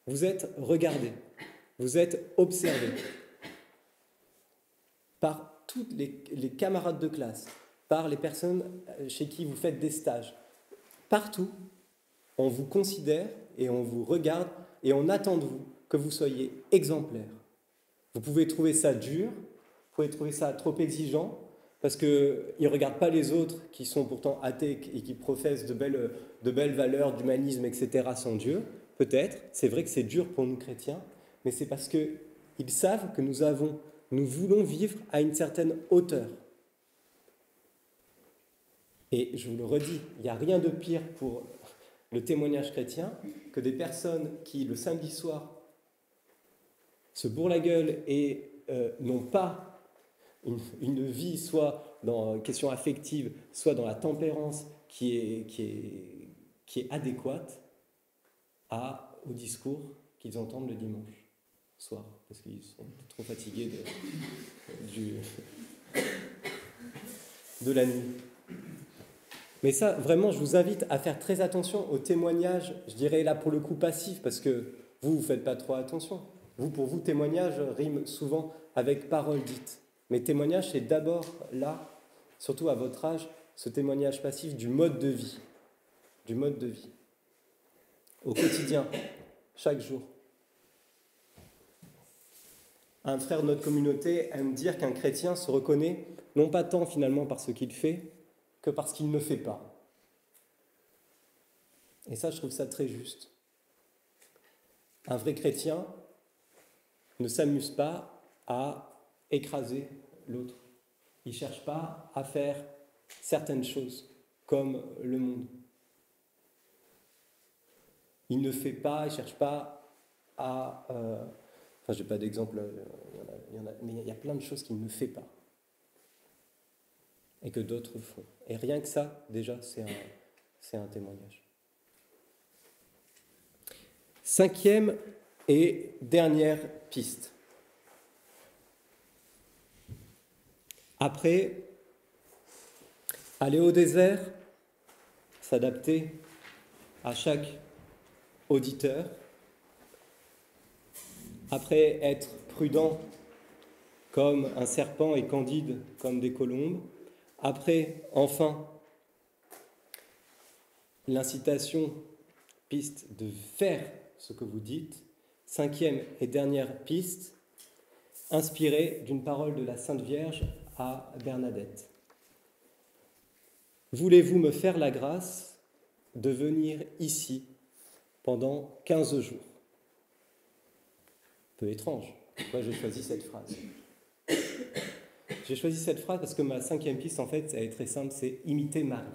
Vous êtes regardés. Vous êtes observés par tous les camarades de classe, par les personnes chez qui vous faites des stages. Partout, on vous considère et on vous regarde et on attend de vous que vous soyez exemplaires. Vous pouvez trouver ça dur, vous pouvez trouver ça trop exigeant, parce qu'ils ne regardent pas les autres qui sont pourtant athées et qui professent de belles valeurs d'humanisme, etc. sans Dieu. Peut-être, c'est vrai que c'est dur pour nous chrétiens, mais c'est parce qu'ils savent que nous voulons vivre à une certaine hauteur. Et je vous le redis, il n'y a rien de pire pour le témoignage chrétien que des personnes qui, le samedi soir, se bourrent la gueule et n'ont pas une vie soit dans question affective, soit dans la tempérance qui est adéquate au discours qu'ils entendent le dimanche. soir, parce qu'ils sont trop fatigués de la nuit. Mais ça, vraiment, je vous invite à faire très attention aux témoignages, je dirais là pour le coup passif, parce que vous ne faites pas trop attention. Pour vous, témoignage rime souvent avec parole dite. Mais témoignage, c'est d'abord là, surtout à votre âge, ce témoignage passif du mode de vie. Du mode de vie. Au quotidien, chaque jour. Un frère de notre communauté aime dire qu'un chrétien se reconnaît, non pas tant finalement par ce qu'il fait, que par ce qu'il ne fait pas. Et ça, je trouve ça très juste. Un vrai chrétien ne s'amuse pas à écraser l'autre. Il ne cherche pas à faire certaines choses comme le monde. Il ne fait pas, il ne cherche pas à... je n'ai pas d'exemple, mais il y a plein de choses qu'il ne fait pas et que d'autres font. Et rien que ça, déjà, c'est un témoignage. 5e et dernière piste. Après, aller au désert, s'adapter à chaque auditeur. Après, être prudent comme un serpent et candide comme des colombes. Après, enfin, l'incitation, piste de faire ce que vous dites. 5e et dernière piste, inspirée d'une parole de la Sainte Vierge à Bernadette. Voulez-vous me faire la grâce de venir ici pendant 15 jours ? Peu étrange. Pourquoi j'ai choisi cette phrase ? J'ai choisi cette phrase parce que ma 5e piste, en fait, elle est très simple, c'est imiter Marie.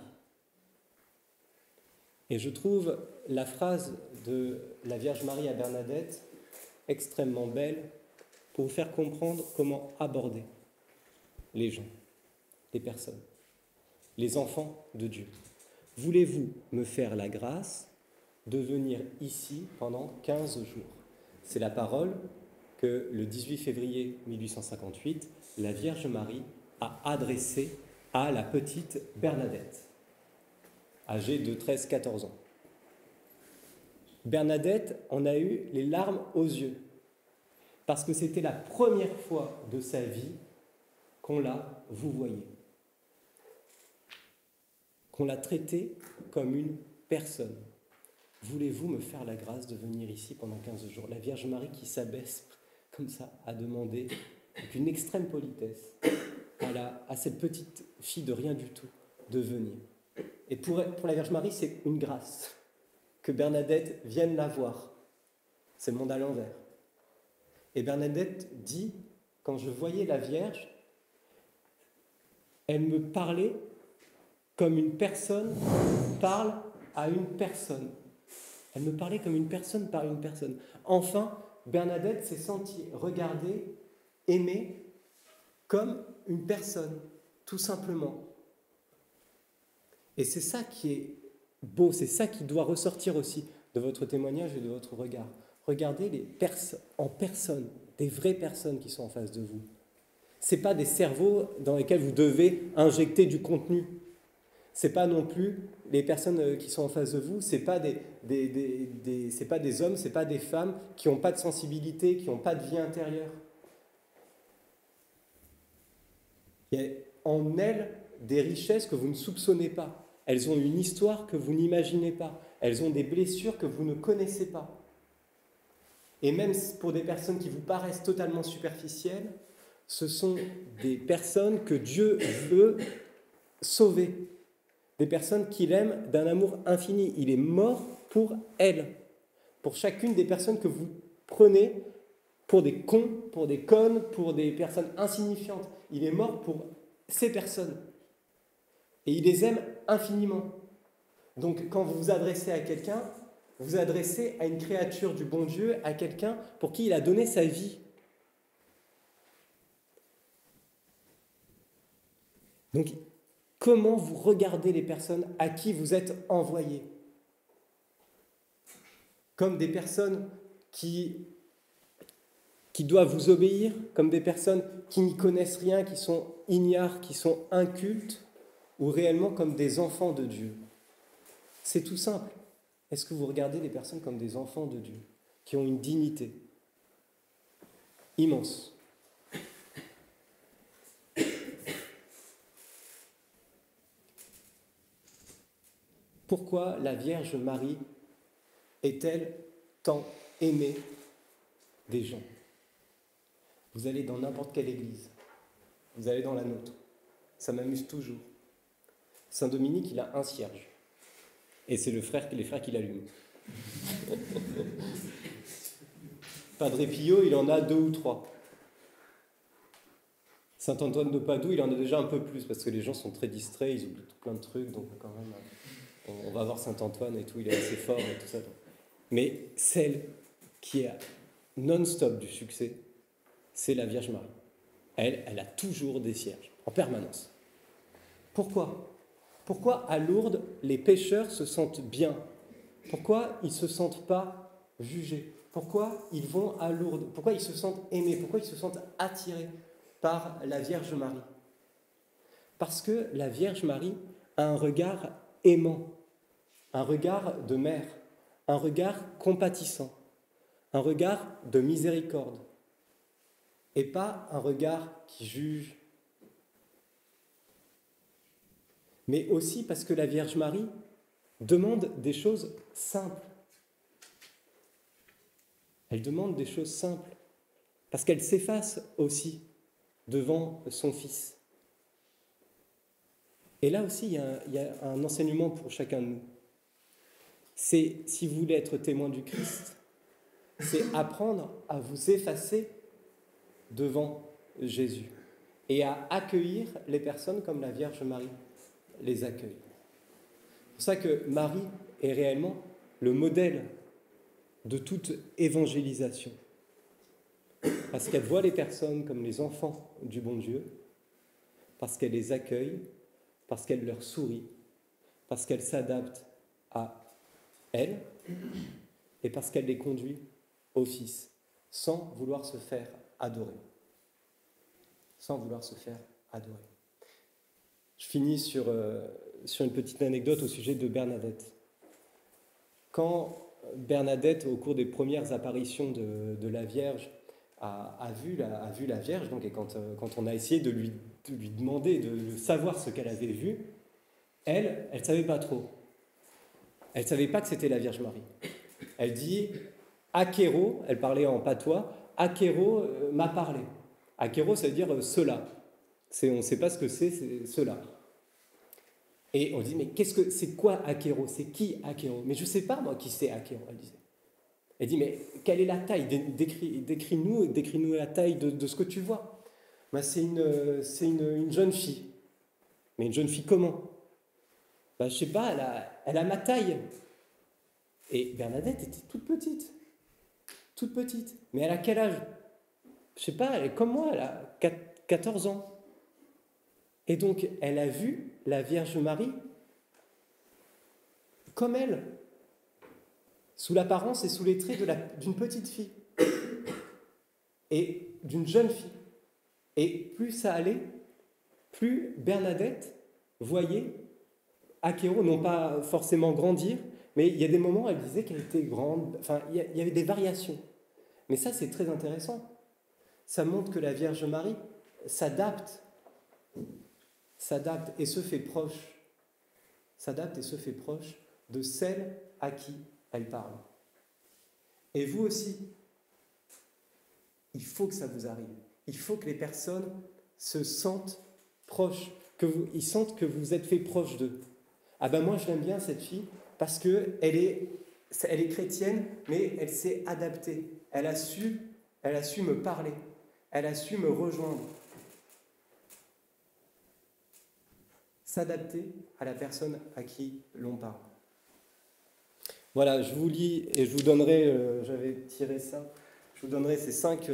Et je trouve la phrase de la Vierge Marie à Bernadette extrêmement belle pour vous faire comprendre comment aborder les gens, les personnes, les enfants de Dieu. Voulez-vous me faire la grâce de venir ici pendant 15 jours ? C'est la parole que le 18 février 1858, la Vierge Marie a adressée à la petite Bernadette, âgée de 13-14 ans. Bernadette en a eu les larmes aux yeux, parce que c'était la première fois de sa vie qu'on l'a vouvoyée, qu'on l'a traitée comme une personne. Voulez-vous me faire la grâce de venir ici pendant 15 jours ? La Vierge Marie qui s'abaisse comme ça à demander, avec une extrême politesse, à cette petite fille de rien du tout, de venir. Et pour la Vierge Marie, c'est une grâce que Bernadette vienne la voir. C'est le monde à l'envers. Et Bernadette dit, quand je voyais la Vierge, elle me parlait comme une personne parle à une personne. Elle me parlait comme une personne par une personne. Enfin, Bernadette s'est sentie regardée, aimée, comme une personne, tout simplement. Et c'est ça qui est beau, c'est ça qui doit ressortir aussi de votre témoignage et de votre regard. Regardez en personne, des vraies personnes qui sont en face de vous. Ce n'est pas des cerveaux dans lesquels vous devez injecter du contenu. Ce n'est pas non plus les personnes qui sont en face de vous, ce n'est pas c'est pas des hommes, ce n'est pas des femmes qui n'ont pas de sensibilité, qui n'ont pas de vie intérieure. Il y a en elles des richesses que vous ne soupçonnez pas. Elles ont une histoire que vous n'imaginez pas. Elles ont des blessures que vous ne connaissez pas. Et même pour des personnes qui vous paraissent totalement superficielles, ce sont des personnes que Dieu veut sauver. Des personnes qu'il aime d'un amour infini. Il est mort pour elles. Pour chacune des personnes que vous prenez pour des cons, pour des connes, pour des personnes insignifiantes. Il est mort pour ces personnes. Et il les aime infiniment. Donc quand vous vous adressez à quelqu'un, vous vous adressez à une créature du bon Dieu, à quelqu'un pour qui il a donné sa vie. Donc, comment vous regardez les personnes à qui vous êtes envoyés ? Comme des personnes qui qui doivent vous obéir comme des personnes qui n'y connaissent rien, qui sont ignares, qui sont incultes, ou réellement comme des enfants de Dieu? C'est tout simple. Est-ce que vous regardez les personnes comme des enfants de Dieu, qui ont une dignité immense? Pourquoi la Vierge Marie est-elle tant aimée des gens? Vous allez dans n'importe quelle église, vous allez dans la nôtre, ça m'amuse toujours. Saint Dominique, il a un cierge, et c'est les frères qui l'allument. Padre Pio, il en a 2 ou 3. Saint Antoine de Padoue, il en a déjà un peu plus, parce que les gens sont très distraits, ils oublient plein de trucs, donc quand même, on va voir Saint Antoine et tout, il est assez fort et tout ça. Mais celle qui a non-stop du succès, c'est la Vierge Marie. Elle a toujours des cierges, en permanence. Pourquoi? Pourquoi à Lourdes, les pécheurs se sentent bien? Pourquoi ils ne se sentent pas jugés? Pourquoi ils vont à Lourdes? Pourquoi ils se sentent aimés? Pourquoi ils se sentent attirés par la Vierge Marie? Parce que la Vierge Marie a un regard aimant, un regard de mère, un regard compatissant, un regard de miséricorde, et pas un regard qui juge. Mais aussi parce que la Vierge Marie demande des choses simples. Elle demande des choses simples, parce qu'elle s'efface aussi devant son Fils. Et là aussi, il y a un enseignement pour chacun de nous. C'est, si vous voulez être témoin du Christ, c'est apprendre à vous effacer devant Jésus et à accueillir les personnes comme la Vierge Marie les accueille. C'est pour ça que Marie est réellement le modèle de toute évangélisation. Parce qu'elle voit les personnes comme les enfants du bon Dieu, parce qu'elle les accueille, parce qu'elle leur sourit, parce qu'elle s'adapte à elles, et parce qu'elle les conduit au Fils, sans vouloir se faire adorer. Sans vouloir se faire adorer. Je finis sur une petite anecdote au sujet de Bernadette. Quand Bernadette, au cours des premières apparitions de la Vierge, a vu la Vierge, donc, et quand on a essayé de lui demander de savoir ce qu'elle avait vu, elle ne savait pas trop. Elle ne savait pas que c'était la Vierge Marie. Elle dit « Akero », elle parlait en patois, « Akero m'a parlé ». Akero, ça veut dire « cela ». On ne sait pas ce que c'est cela. Et on dit, mais c'est quoi Akero? C'est qui Akero? Mais je ne sais pas, moi, qui c'est Akero, elle disait. Elle dit, mais quelle est la taille? Décris-nous la taille de ce que tu vois. Ben, c'est une jeune fille. Mais une jeune fille comment? Ben, je ne sais pas, elle a ma taille. Et Bernadette était toute petite. Toute petite. Mais elle a quel âge? Je ne sais pas, elle est comme moi, elle a 14 ans. Et donc, elle a vu la Vierge Marie comme elle, sous l'apparence et sous les traits d'une petite fille et d'une jeune fille. Et plus ça allait, plus Bernadette voyait Akero, non pas forcément grandir, mais il y a des moments où elle disait qu'elle était grande, enfin, il y avait des variations. Mais ça, c'est très intéressant. Ça montre que la Vierge Marie s'adapte et se fait proche, de celle à qui elle parle. Et vous aussi, il faut que ça vous arrive. Il faut que les personnes se sentent proches, ils sentent que vous êtes fait proche d'eux. Ah ben moi je l'aime bien cette fille parce qu'elle est chrétienne, mais elle s'est adaptée. Elle a su me parler, elle a su me rejoindre. S'adapter à la personne à qui l'on parle. Voilà, je vous lis et je vous donnerai, j'avais tiré ça, je vous donnerai ces 5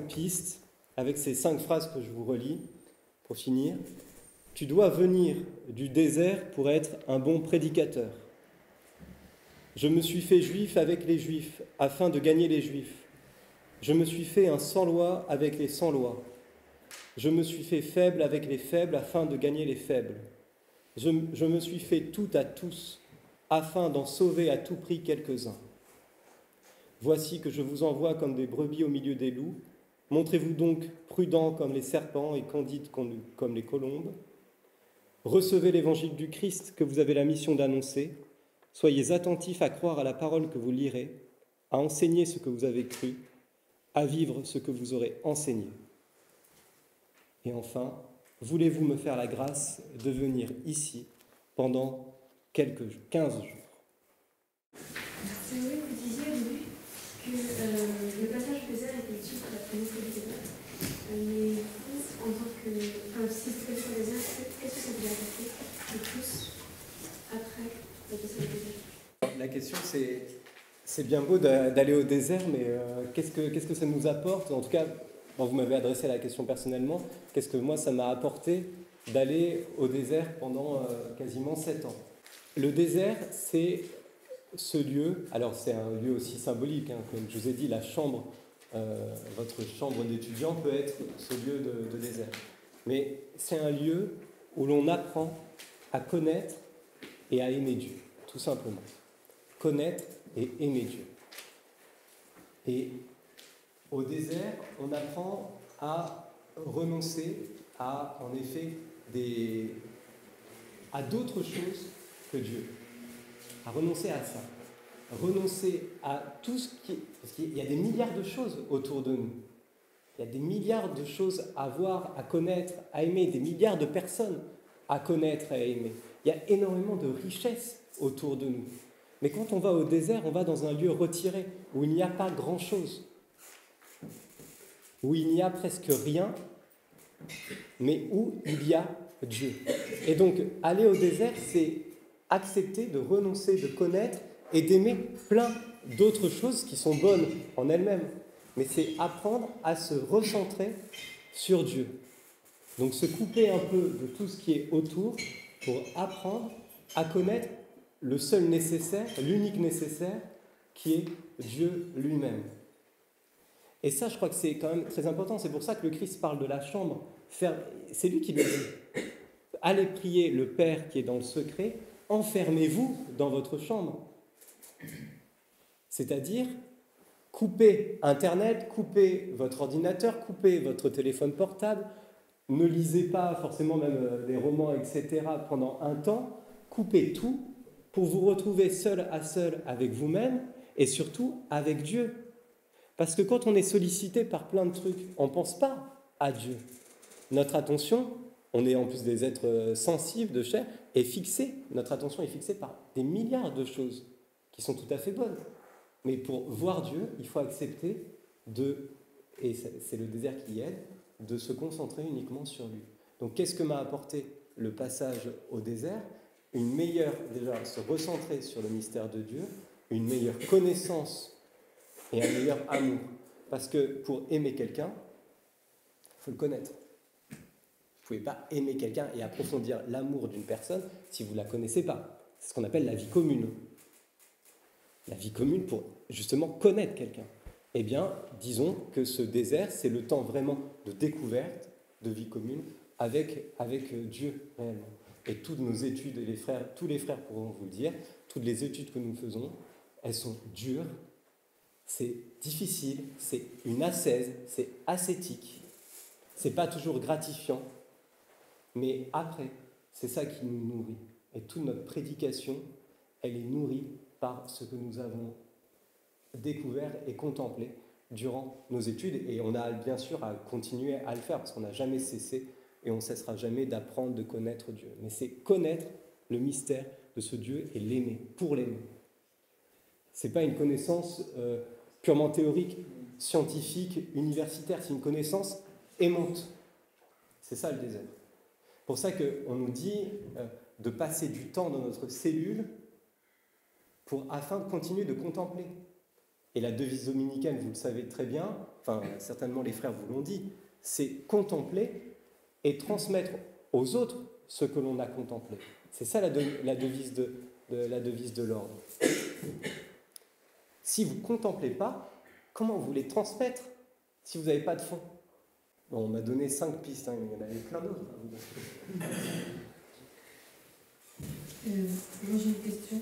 pistes avec ces 5 phrases que je vous relis pour finir. Tu dois venir du désert pour être un bon prédicateur. Je me suis fait juif avec les juifs afin de gagner les juifs. Je me suis fait un sans loi avec les sans lois. Je me suis fait faible avec les faibles afin de gagner les faibles. Je me suis fait tout à tous afin d'en sauver à tout prix quelques-uns. Voici que je vous envoie comme des brebis au milieu des loups. Montrez-vous donc prudents comme les serpents et candides comme les colombes. Recevez l'évangile du Christ que vous avez la mission d'annoncer. Soyez attentifs à croire à la parole que vous lirez, à enseigner ce que vous avez cru, à vivre ce que vous aurez enseigné. Et enfin, voulez-vous me faire la grâce de venir ici pendant 15 jours? C'est vrai que vous disiez au début que le passage au désert était utile pour la prémisse du désert. Mais vous, en tant que. Enfin, si c'était sur le désert, qu'est-ce que ça vous a apporté de plus après le passage au désert? La question, c'est bien beau d'aller au désert, mais qu'est-ce que ça nous apporte? En tout cas, bon, vous m'avez adressé la question personnellement. Qu'est-ce que moi, ça m'a apporté d'aller au désert pendant quasiment 7 ans? Le désert, c'est ce lieu, alors c'est un lieu aussi symbolique, hein, comme je vous ai dit, la chambre, votre chambre d'étudiant peut être ce lieu de désert. Mais c'est un lieu où l'on apprend à connaître et à aimer Dieu, tout simplement. Connaître et aimer Dieu. Et au désert, on apprend à renoncer à, en effet, à d'autres choses que Dieu. À renoncer à ça. Renoncer à tout ce qui est... Parce qu'il y a des milliards de choses autour de nous. Il y a des milliards de choses à voir, à connaître, à aimer, des milliards de personnes à connaître et à aimer. Il y a énormément de richesses autour de nous. Mais quand on va au désert, on va dans un lieu retiré, où il n'y a pas grand-chose, où il n'y a presque rien, mais où il y a Dieu. Et donc, aller au désert, c'est accepter de renoncer, de connaître et d'aimer plein d'autres choses qui sont bonnes en elles-mêmes. Mais c'est apprendre à se recentrer sur Dieu. Donc se couper un peu de tout ce qui est autour pour apprendre à connaître le seul nécessaire, l'unique nécessaire, qui est Dieu lui-même. Et ça, je crois que c'est quand même très important. C'est pour ça que le Christ parle de la chambre. C'est lui qui le dit. Allez prier le Père qui est dans le secret, enfermez-vous dans votre chambre. C'est-à-dire, coupez Internet, coupez votre ordinateur, coupez votre téléphone portable, ne lisez pas forcément même des romans, etc. pendant un temps, coupez tout pour vous retrouver seul à seul avec vous-même et surtout avec Dieu. Parce que quand on est sollicité par plein de trucs, on ne pense pas à Dieu. Notre attention, on est en plus des êtres sensibles, de chair, est fixée, notre attention est fixée par des milliards de choses qui sont tout à fait bonnes. Mais pour voir Dieu, il faut accepter et c'est le désert qui aide, de se concentrer uniquement sur lui. Donc qu'est-ce que m'a apporté le passage au désert? Une meilleure, déjà, se recentrer sur le mystère de Dieu, une meilleure connaissance et un meilleur amour. Parce que pour aimer quelqu'un, il faut le connaître. Vous ne pouvez pas aimer quelqu'un et approfondir l'amour d'une personne si vous ne la connaissez pas. C'est ce qu'on appelle la vie commune. La vie commune pour justement connaître quelqu'un. Eh bien, disons que ce désert, c'est le temps vraiment de découverte, de vie commune, avec Dieu réellement. Et toutes nos études, et tous les frères pourront vous le dire, toutes les études que nous faisons, elles sont dures, c'est difficile, c'est une ascèse, c'est ascétique, c'est pas toujours gratifiant, mais après, c'est ça qui nous nourrit. Et toute notre prédication, elle est nourrie par ce que nous avons découvert et contemplé durant nos études. Et on a bien sûr à continuer à le faire, parce qu'on n'a jamais cessé et on ne cessera jamais d'apprendre, de connaître Dieu. Mais c'est connaître le mystère de ce Dieu et l'aimer, pour l'aimer. Ce n'est pas une connaissance purement théorique, scientifique, universitaire, c'est une connaissance aimante. C'est ça le désert. C'est pour ça qu'on nous dit de passer du temps dans notre cellule afin de continuer de contempler. Et la devise dominicaine, vous le savez très bien, enfin certainement les frères vous l'ont dit, c'est contempler et transmettre aux autres ce que l'on a contemplé. C'est ça la devise de l'ordre. Si vous ne contemplez pas, comment vous voulez transmettre si vous n'avez pas de fond. Bon, on m'a donné 5 pistes, hein, il y en avait plein d'autres. Moi j'ai une question.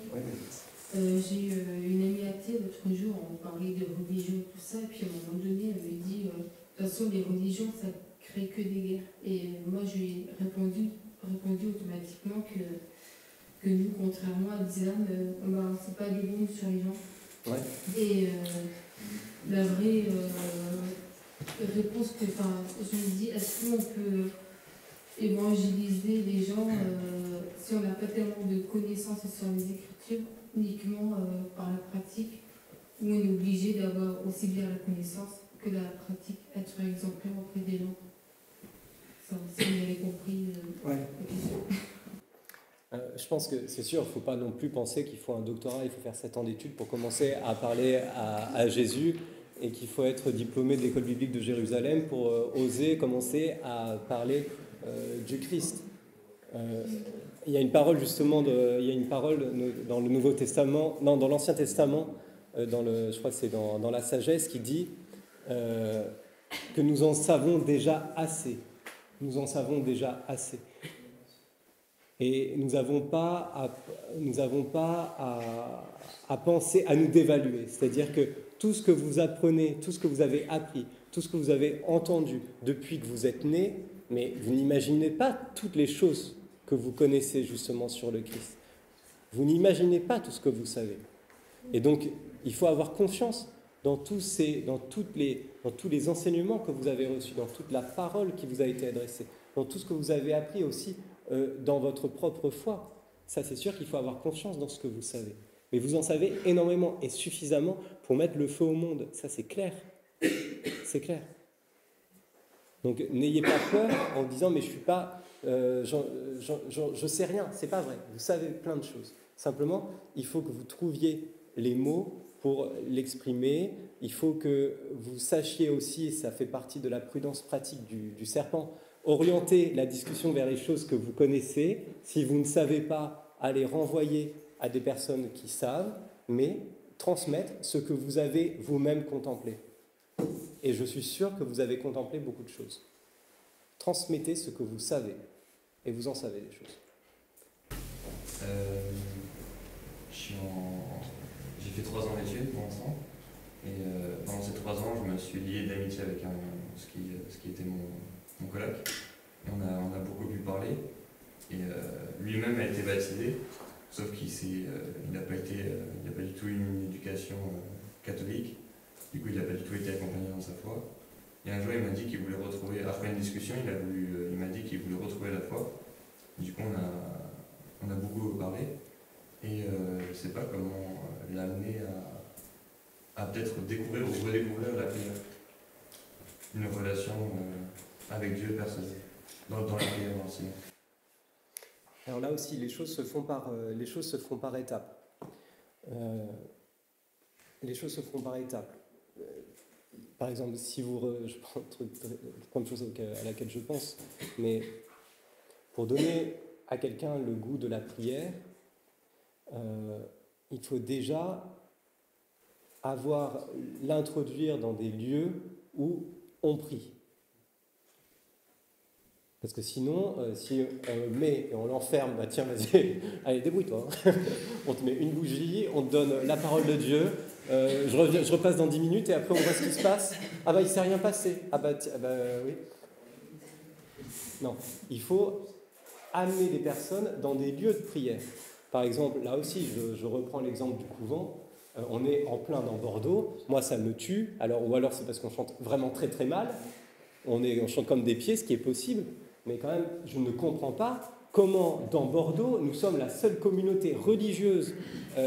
J'ai une amie athée l'autre jour, on parlait de religion et tout ça, et puis à un moment donné, elle me dit de toute façon, les religions, ça crée que des guerres. Et moi, je lui ai répondu automatiquement que nous, contrairement à l'islam, on ne balance pas des bombes sur les gens. Ouais. Et la vraie réponse que je me dis, est-ce qu'on peut évangéliser les gens si on n'a pas tellement de connaissances sur les Écritures, uniquement par la pratique, où on est obligé d'avoir aussi bien la connaissance que la pratique, être exemplaire auprès des gens. Ça, si vous avez compris ouais. la question. Je pense que c'est sûr, il ne faut pas non plus penser qu'il faut un doctorat, il faut faire 7 ans d'études pour commencer à parler à Jésus, et qu'il faut être diplômé de l'école biblique de Jérusalem pour oser commencer à parler du Christ. Il y a une parole justement, il y a une parole dans le Nouveau Testament, non, dans l'Ancien Testament, je crois que c'est dans la Sagesse, qui dit que nous en savons déjà assez. Nous en savons déjà assez. Et nous n'avons pas à penser, à nous dévaluer. C'est-à-dire que tout ce que vous apprenez, tout ce que vous avez appris, tout ce que vous avez entendu depuis que vous êtes né, mais vous n'imaginez pas toutes les choses que vous connaissez justement sur le Christ. Vous n'imaginez pas tout ce que vous savez. Et donc, il faut avoir confiance dans tous les enseignements que vous avez reçus, dans toute la parole qui vous a été adressée, dans tout ce que vous avez appris aussi dans votre propre foi. Ça, c'est sûr qu'il faut avoir confiance dans ce que vous savez. Mais vous en savez énormément et suffisamment pour mettre le feu au monde. Ça, c'est clair. C'est clair. Donc, n'ayez pas peur en disant « mais je suis pas... je sais rien ». C'est pas vrai. Vous savez plein de choses. Simplement, il faut que vous trouviez les mots pour l'exprimer. Il faut que vous sachiez aussi, et ça fait partie de la prudence pratique du serpent, orienter la discussion vers les choses que vous connaissez. Si vous ne savez pas, allez renvoyer à des personnes qui savent, mais transmettre ce que vous avez vous-même contemplé. Et je suis sûr que vous avez contemplé beaucoup de choses. Transmettez ce que vous savez, et vous en savez des choses. J'ai fait 3 ans d'études pour l'instant, et pendant ces 3 ans, je me suis lié d'amitié avec ce qui était mon coloc. On a beaucoup pu parler, et lui-même a été baptisé, sauf qu'il n'a pas du tout eu une éducation catholique. Du coup, il n'a pas du tout été accompagné dans sa foi. Et un jour, il m'a dit qu'il voulait retrouver, après une discussion, il m'a dit qu'il voulait retrouver la foi. Du coup, on a beaucoup parlé. Et je ne sais pas comment l'amener à peut-être découvrir ou redécouvrir la prière. Une relation avec Dieu personnelle, dans la prière aussi. Alors là aussi, les choses se font par étapes. Les choses se font par étapes. Par exemple, si je prends la première chose à laquelle je pense, mais pour donner à quelqu'un le goût de la prière, il faut déjà l'introduire dans des lieux où on prie. Parce que sinon, si on le met et on l'enferme, bah tiens, vas-y, allez, débrouille-toi. On te met une bougie, on te donne la parole de Dieu, je repasse dans 10 minutes et après on voit ce qui se passe. Ah bah il ne s'est rien passé. Ah bah oui. Non, il faut amener des personnes dans des lieux de prière. Par exemple, là aussi, je reprends l'exemple du couvent. On est en plein dans Bordeaux. Moi, ça me tue. Ou alors c'est parce qu'on chante vraiment très très mal. On chante comme des pieds, ce qui est possible. Mais quand même, je ne comprends pas comment, dans Bordeaux, nous sommes la seule communauté religieuse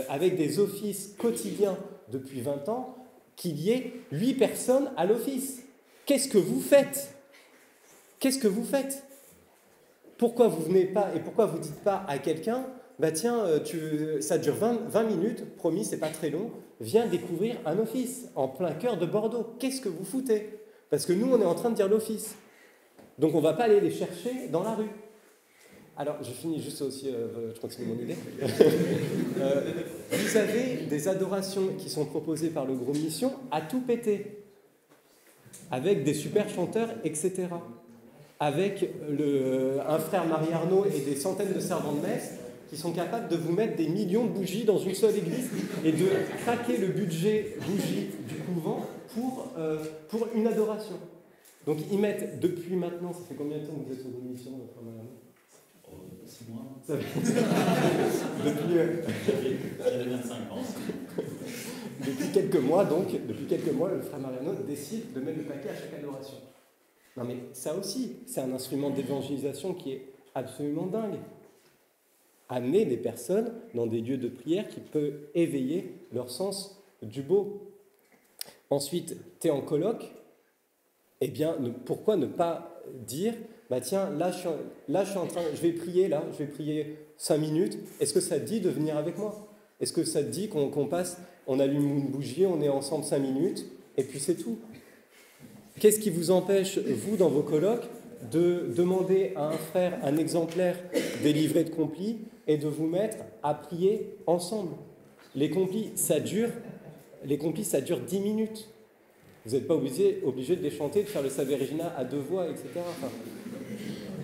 avec des offices quotidiens depuis 20 ans, qu'il y ait 8 personnes à l'office. Qu'est-ce que vous faites ? Qu'est-ce que vous faites ? Pourquoi vous venez pas et pourquoi vous dites pas à quelqu'un « bah tiens, ça dure 20 minutes, promis, c'est pas très long, viens découvrir un office en plein cœur de Bordeaux. Qu'est-ce que vous foutez ?» Parce que nous, on est en train de dire l'office. Donc on ne va pas aller les chercher dans la rue. Alors, je finis juste aussi, je continue mon idée. Vous avez des adorations qui sont proposées par le groupe Mission à tout péter. avec des super chanteurs, etc. Avec un frère Marie-Arnaud et des centaines de servants de messe qui sont capables de vous mettre des millions de bougies dans une seule église et de craquer le budget bougie du couvent pour une adoration. Donc ils mettent, depuis maintenant, ça fait combien de temps que vous êtes aux émissions, frère Marie-Arnaud? 6 mois. J'avais 25 ans. Depuis quelques mois, le frère Mariano décide de mettre le paquet à chaque adoration. Non mais ça aussi, c'est un instrument d'évangélisation qui est absolument dingue. Amener des personnes dans des lieux de prière qui peut éveiller leur sens du beau. Ensuite, tu es en colloque, eh bien, pourquoi ne pas dire, bah tiens, là je suis en train, je vais prier 5 minutes, est-ce que ça te dit de venir avec moi? Est-ce que ça te dit qu'on passe, on allume une bougie, on est ensemble 5 minutes, et puis c'est tout? Qu'est-ce qui vous empêche, vous, dans vos colloques, de demander à un frère un exemplaire des livrets de complis et de vous mettre à prier ensemble? Les complis, ça dure 10 minutes. Vous n'êtes pas obligé de les chanter, de faire le Salve Regina à 2 voix, etc. Enfin,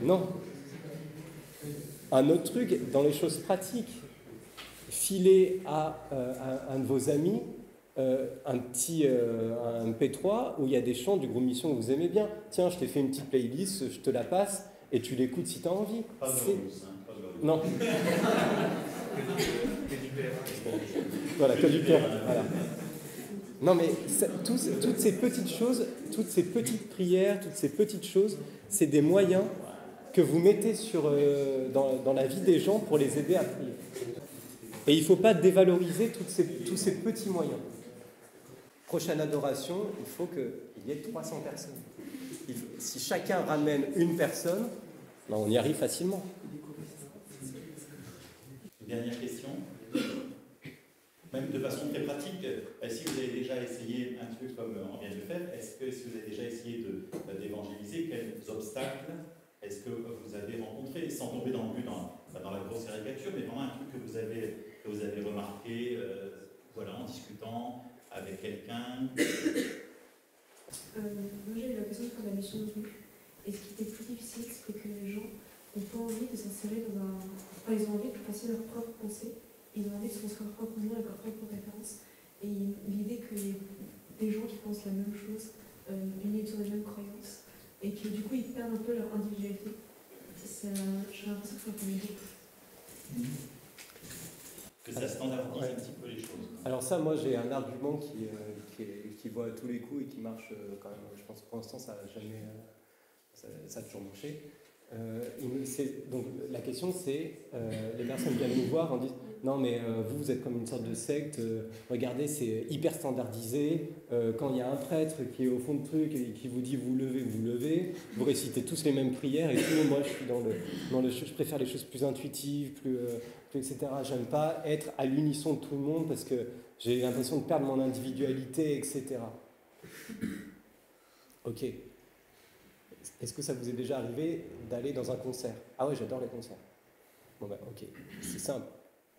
non. Un autre truc, dans les choses pratiques, filez à un de vos amis un P3 où il y a des chants du groupe Mission que vous aimez bien. Tiens, je t'ai fait une petite playlist, je te la passe et tu l'écoutes si tu as envie. Pas de Glorious, hein, pas de Glorious. Non. Voilà, que du père. Voilà. Non, mais toutes ces petites choses, toutes ces petites prières, toutes ces petites choses, c'est des moyens que vous mettez dans la vie des gens pour les aider à prier. Et il ne faut pas dévaloriser tous ces petits moyens. Prochaine adoration, il faut qu'il y ait 300 personnes. Si chacun ramène une personne, ben on y arrive facilement. Dernière question. Même de façon très pratique, si vous avez déjà essayé un truc comme on vient de le faire, est-ce que vous avez déjà essayé d'évangéliser, quels obstacles est-ce que vous avez rencontré, sans tomber dans la grosse caricature, mais vraiment un truc que vous avez remarqué voilà, en discutant avec quelqu'un? Moi j'ai eu l'occasion de faire la mission de rue. Et ce qui était plus difficile, c'est que les gens n'ont pas envie de s'insérer dans un... Enfin, ils ont envie de passer leur propre pensée. Ils ont envie de se construire leur propre nom avec leur propre référence. Et l'idée qu'il y ait des gens qui pensent la même chose, unis autour des mêmes croyances, et que du coup ils perdent un peu leur individualité. J'ai l'impression que ça peut m'aider. Que ça standardise un petit peu les choses. Alors ça, moi j'ai un argument qui voit à tous les coups et qui marche quand même. Je pense que pour l'instant ça n'a jamais... ça a toujours marché. Donc la question c'est, les personnes viennent nous voir en disant non mais vous êtes comme une sorte de secte, regardez c'est hyper standardisé, quand il y a un prêtre qui est au fond de truc et qui vous dit vous levez, vous récitez tous les mêmes prières et tout, moi je suis je préfère les choses plus intuitives, plus etc. J'aime pas être à l'unisson de tout le monde parce que j'ai l'impression de perdre mon individualité, etc. Ok. Est-ce que ça vous est déjà arrivé d'aller dans un concert? Ah ouais, j'adore les concerts. Bon ben ok, c'est simple.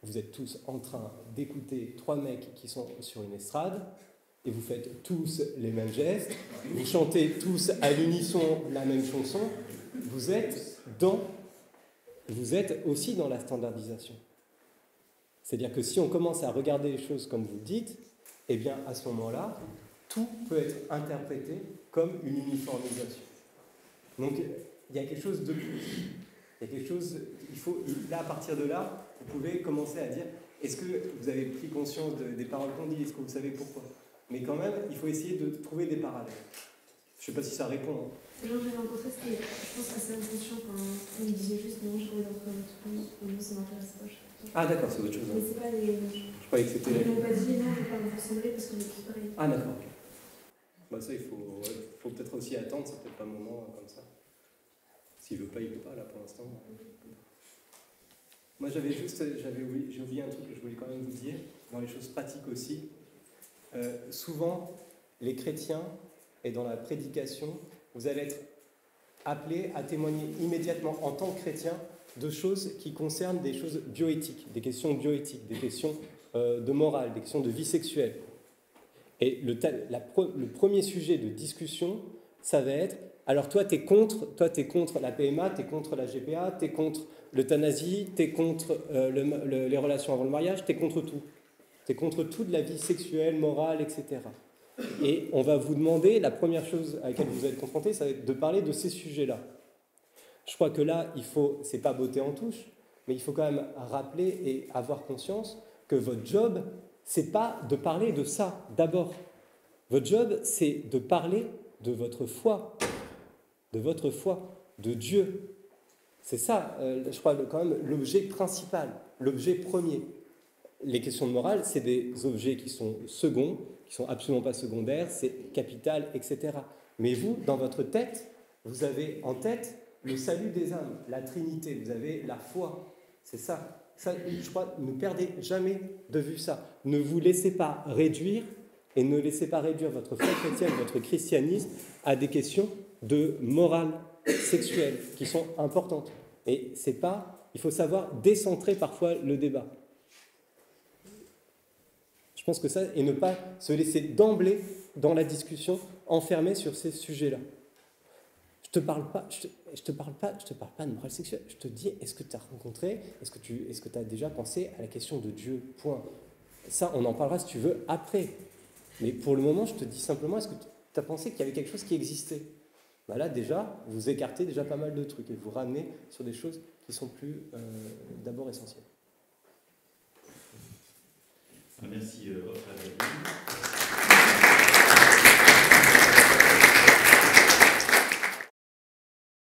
Vous êtes tous en train d'écouter 3 mecs qui sont sur une estrade et vous faites tous les mêmes gestes, vous chantez tous à l'unisson la même chanson, vous êtes aussi dans la standardisation. C'est-à-dire que si on commence à regarder les choses comme vous le dites, eh bien à ce moment-là, tout peut être interprété comme une uniformisation. Donc, il y a quelque chose de plus. Il y a quelque chose, là, à partir de là, vous pouvez commencer à dire, est-ce que vous avez pris conscience des paroles qu'on dit, est-ce que vous savez pourquoi? Mais quand même, il faut essayer de trouver des parallèles. Je ne sais pas si ça répond. Les gens que j'ai rencontrés, c'était, je pense, assez inconscient quand on me disait juste non, j'ai envie d'entrer dans tout le monde, non, ça m'intéresse pas. Ah d'accord, c'est autre chose. Mais c'est pas les... Je croyais que c'était... Ils m'ont pas dit non, je ne vais pas me ressembler parce qu'on est tous pareils. Ah d'accord. Bah ça, il faut peut-être aussi attendre, c'est peut-être pas un moment comme ça. S'il veut pas, il veut pas, là, pour l'instant. Moi, j'ai oublié un truc que je voulais quand même vous dire, dans les choses pratiques aussi. Souvent, les chrétiens, et dans la prédication, vous allez être appelés à témoigner immédiatement, en tant que chrétien, de choses qui concernent des choses bioéthiques, des questions bioéthiques, des questions de morale, des questions de vie sexuelle. Et le premier sujet de discussion, ça va être, alors toi, tu es contre la PMA, tu es contre la GPA, tu es contre l'euthanasie, tu es contre les relations avant le mariage, tu es contre tout. Tu es contre toute la vie sexuelle, morale, etc. Et on va vous demander, la première chose à laquelle vous allez être confrontés, ça va être de parler de ces sujets-là. Je crois que là, c'est pas botter en touche, mais il faut quand même rappeler et avoir conscience que votre job, c'est pas de parler de ça d'abord. Votre job, c'est de parler de votre foi, de Dieu. C'est ça, je crois, quand même, l'objet principal, l'objet premier. Les questions de morale, c'est des objets qui sont seconds, qui sont absolument pas secondaires, c'est capital, etc. Mais vous, dans votre tête, vous avez en tête le salut des âmes, la Trinité, vous avez la foi. C'est ça. Ça, je crois, ne perdez jamais de vue ça. Ne vous laissez pas réduire et ne laissez pas réduire votre foi chrétienne, votre christianisme à des questions de morale sexuelle qui sont importantes. Et c'est pas, il faut savoir décentrer parfois le débat. Je pense que ça, et ne pas se laisser d'emblée dans la discussion enfermer sur ces sujets-là. Je te parle pas de morale sexuelle. Je te dis, est-ce que tu as rencontré, est-ce que tu as déjà pensé à la question de Dieu ? Point. Ça, on en parlera si tu veux après. Mais pour le moment, je te dis simplement, est-ce que tu as pensé qu'il y avait quelque chose qui existait ? Ben là, déjà, vous écartez déjà pas mal de trucs et vous ramenez sur des choses qui sont plus d'abord essentielles. Merci, Oscar.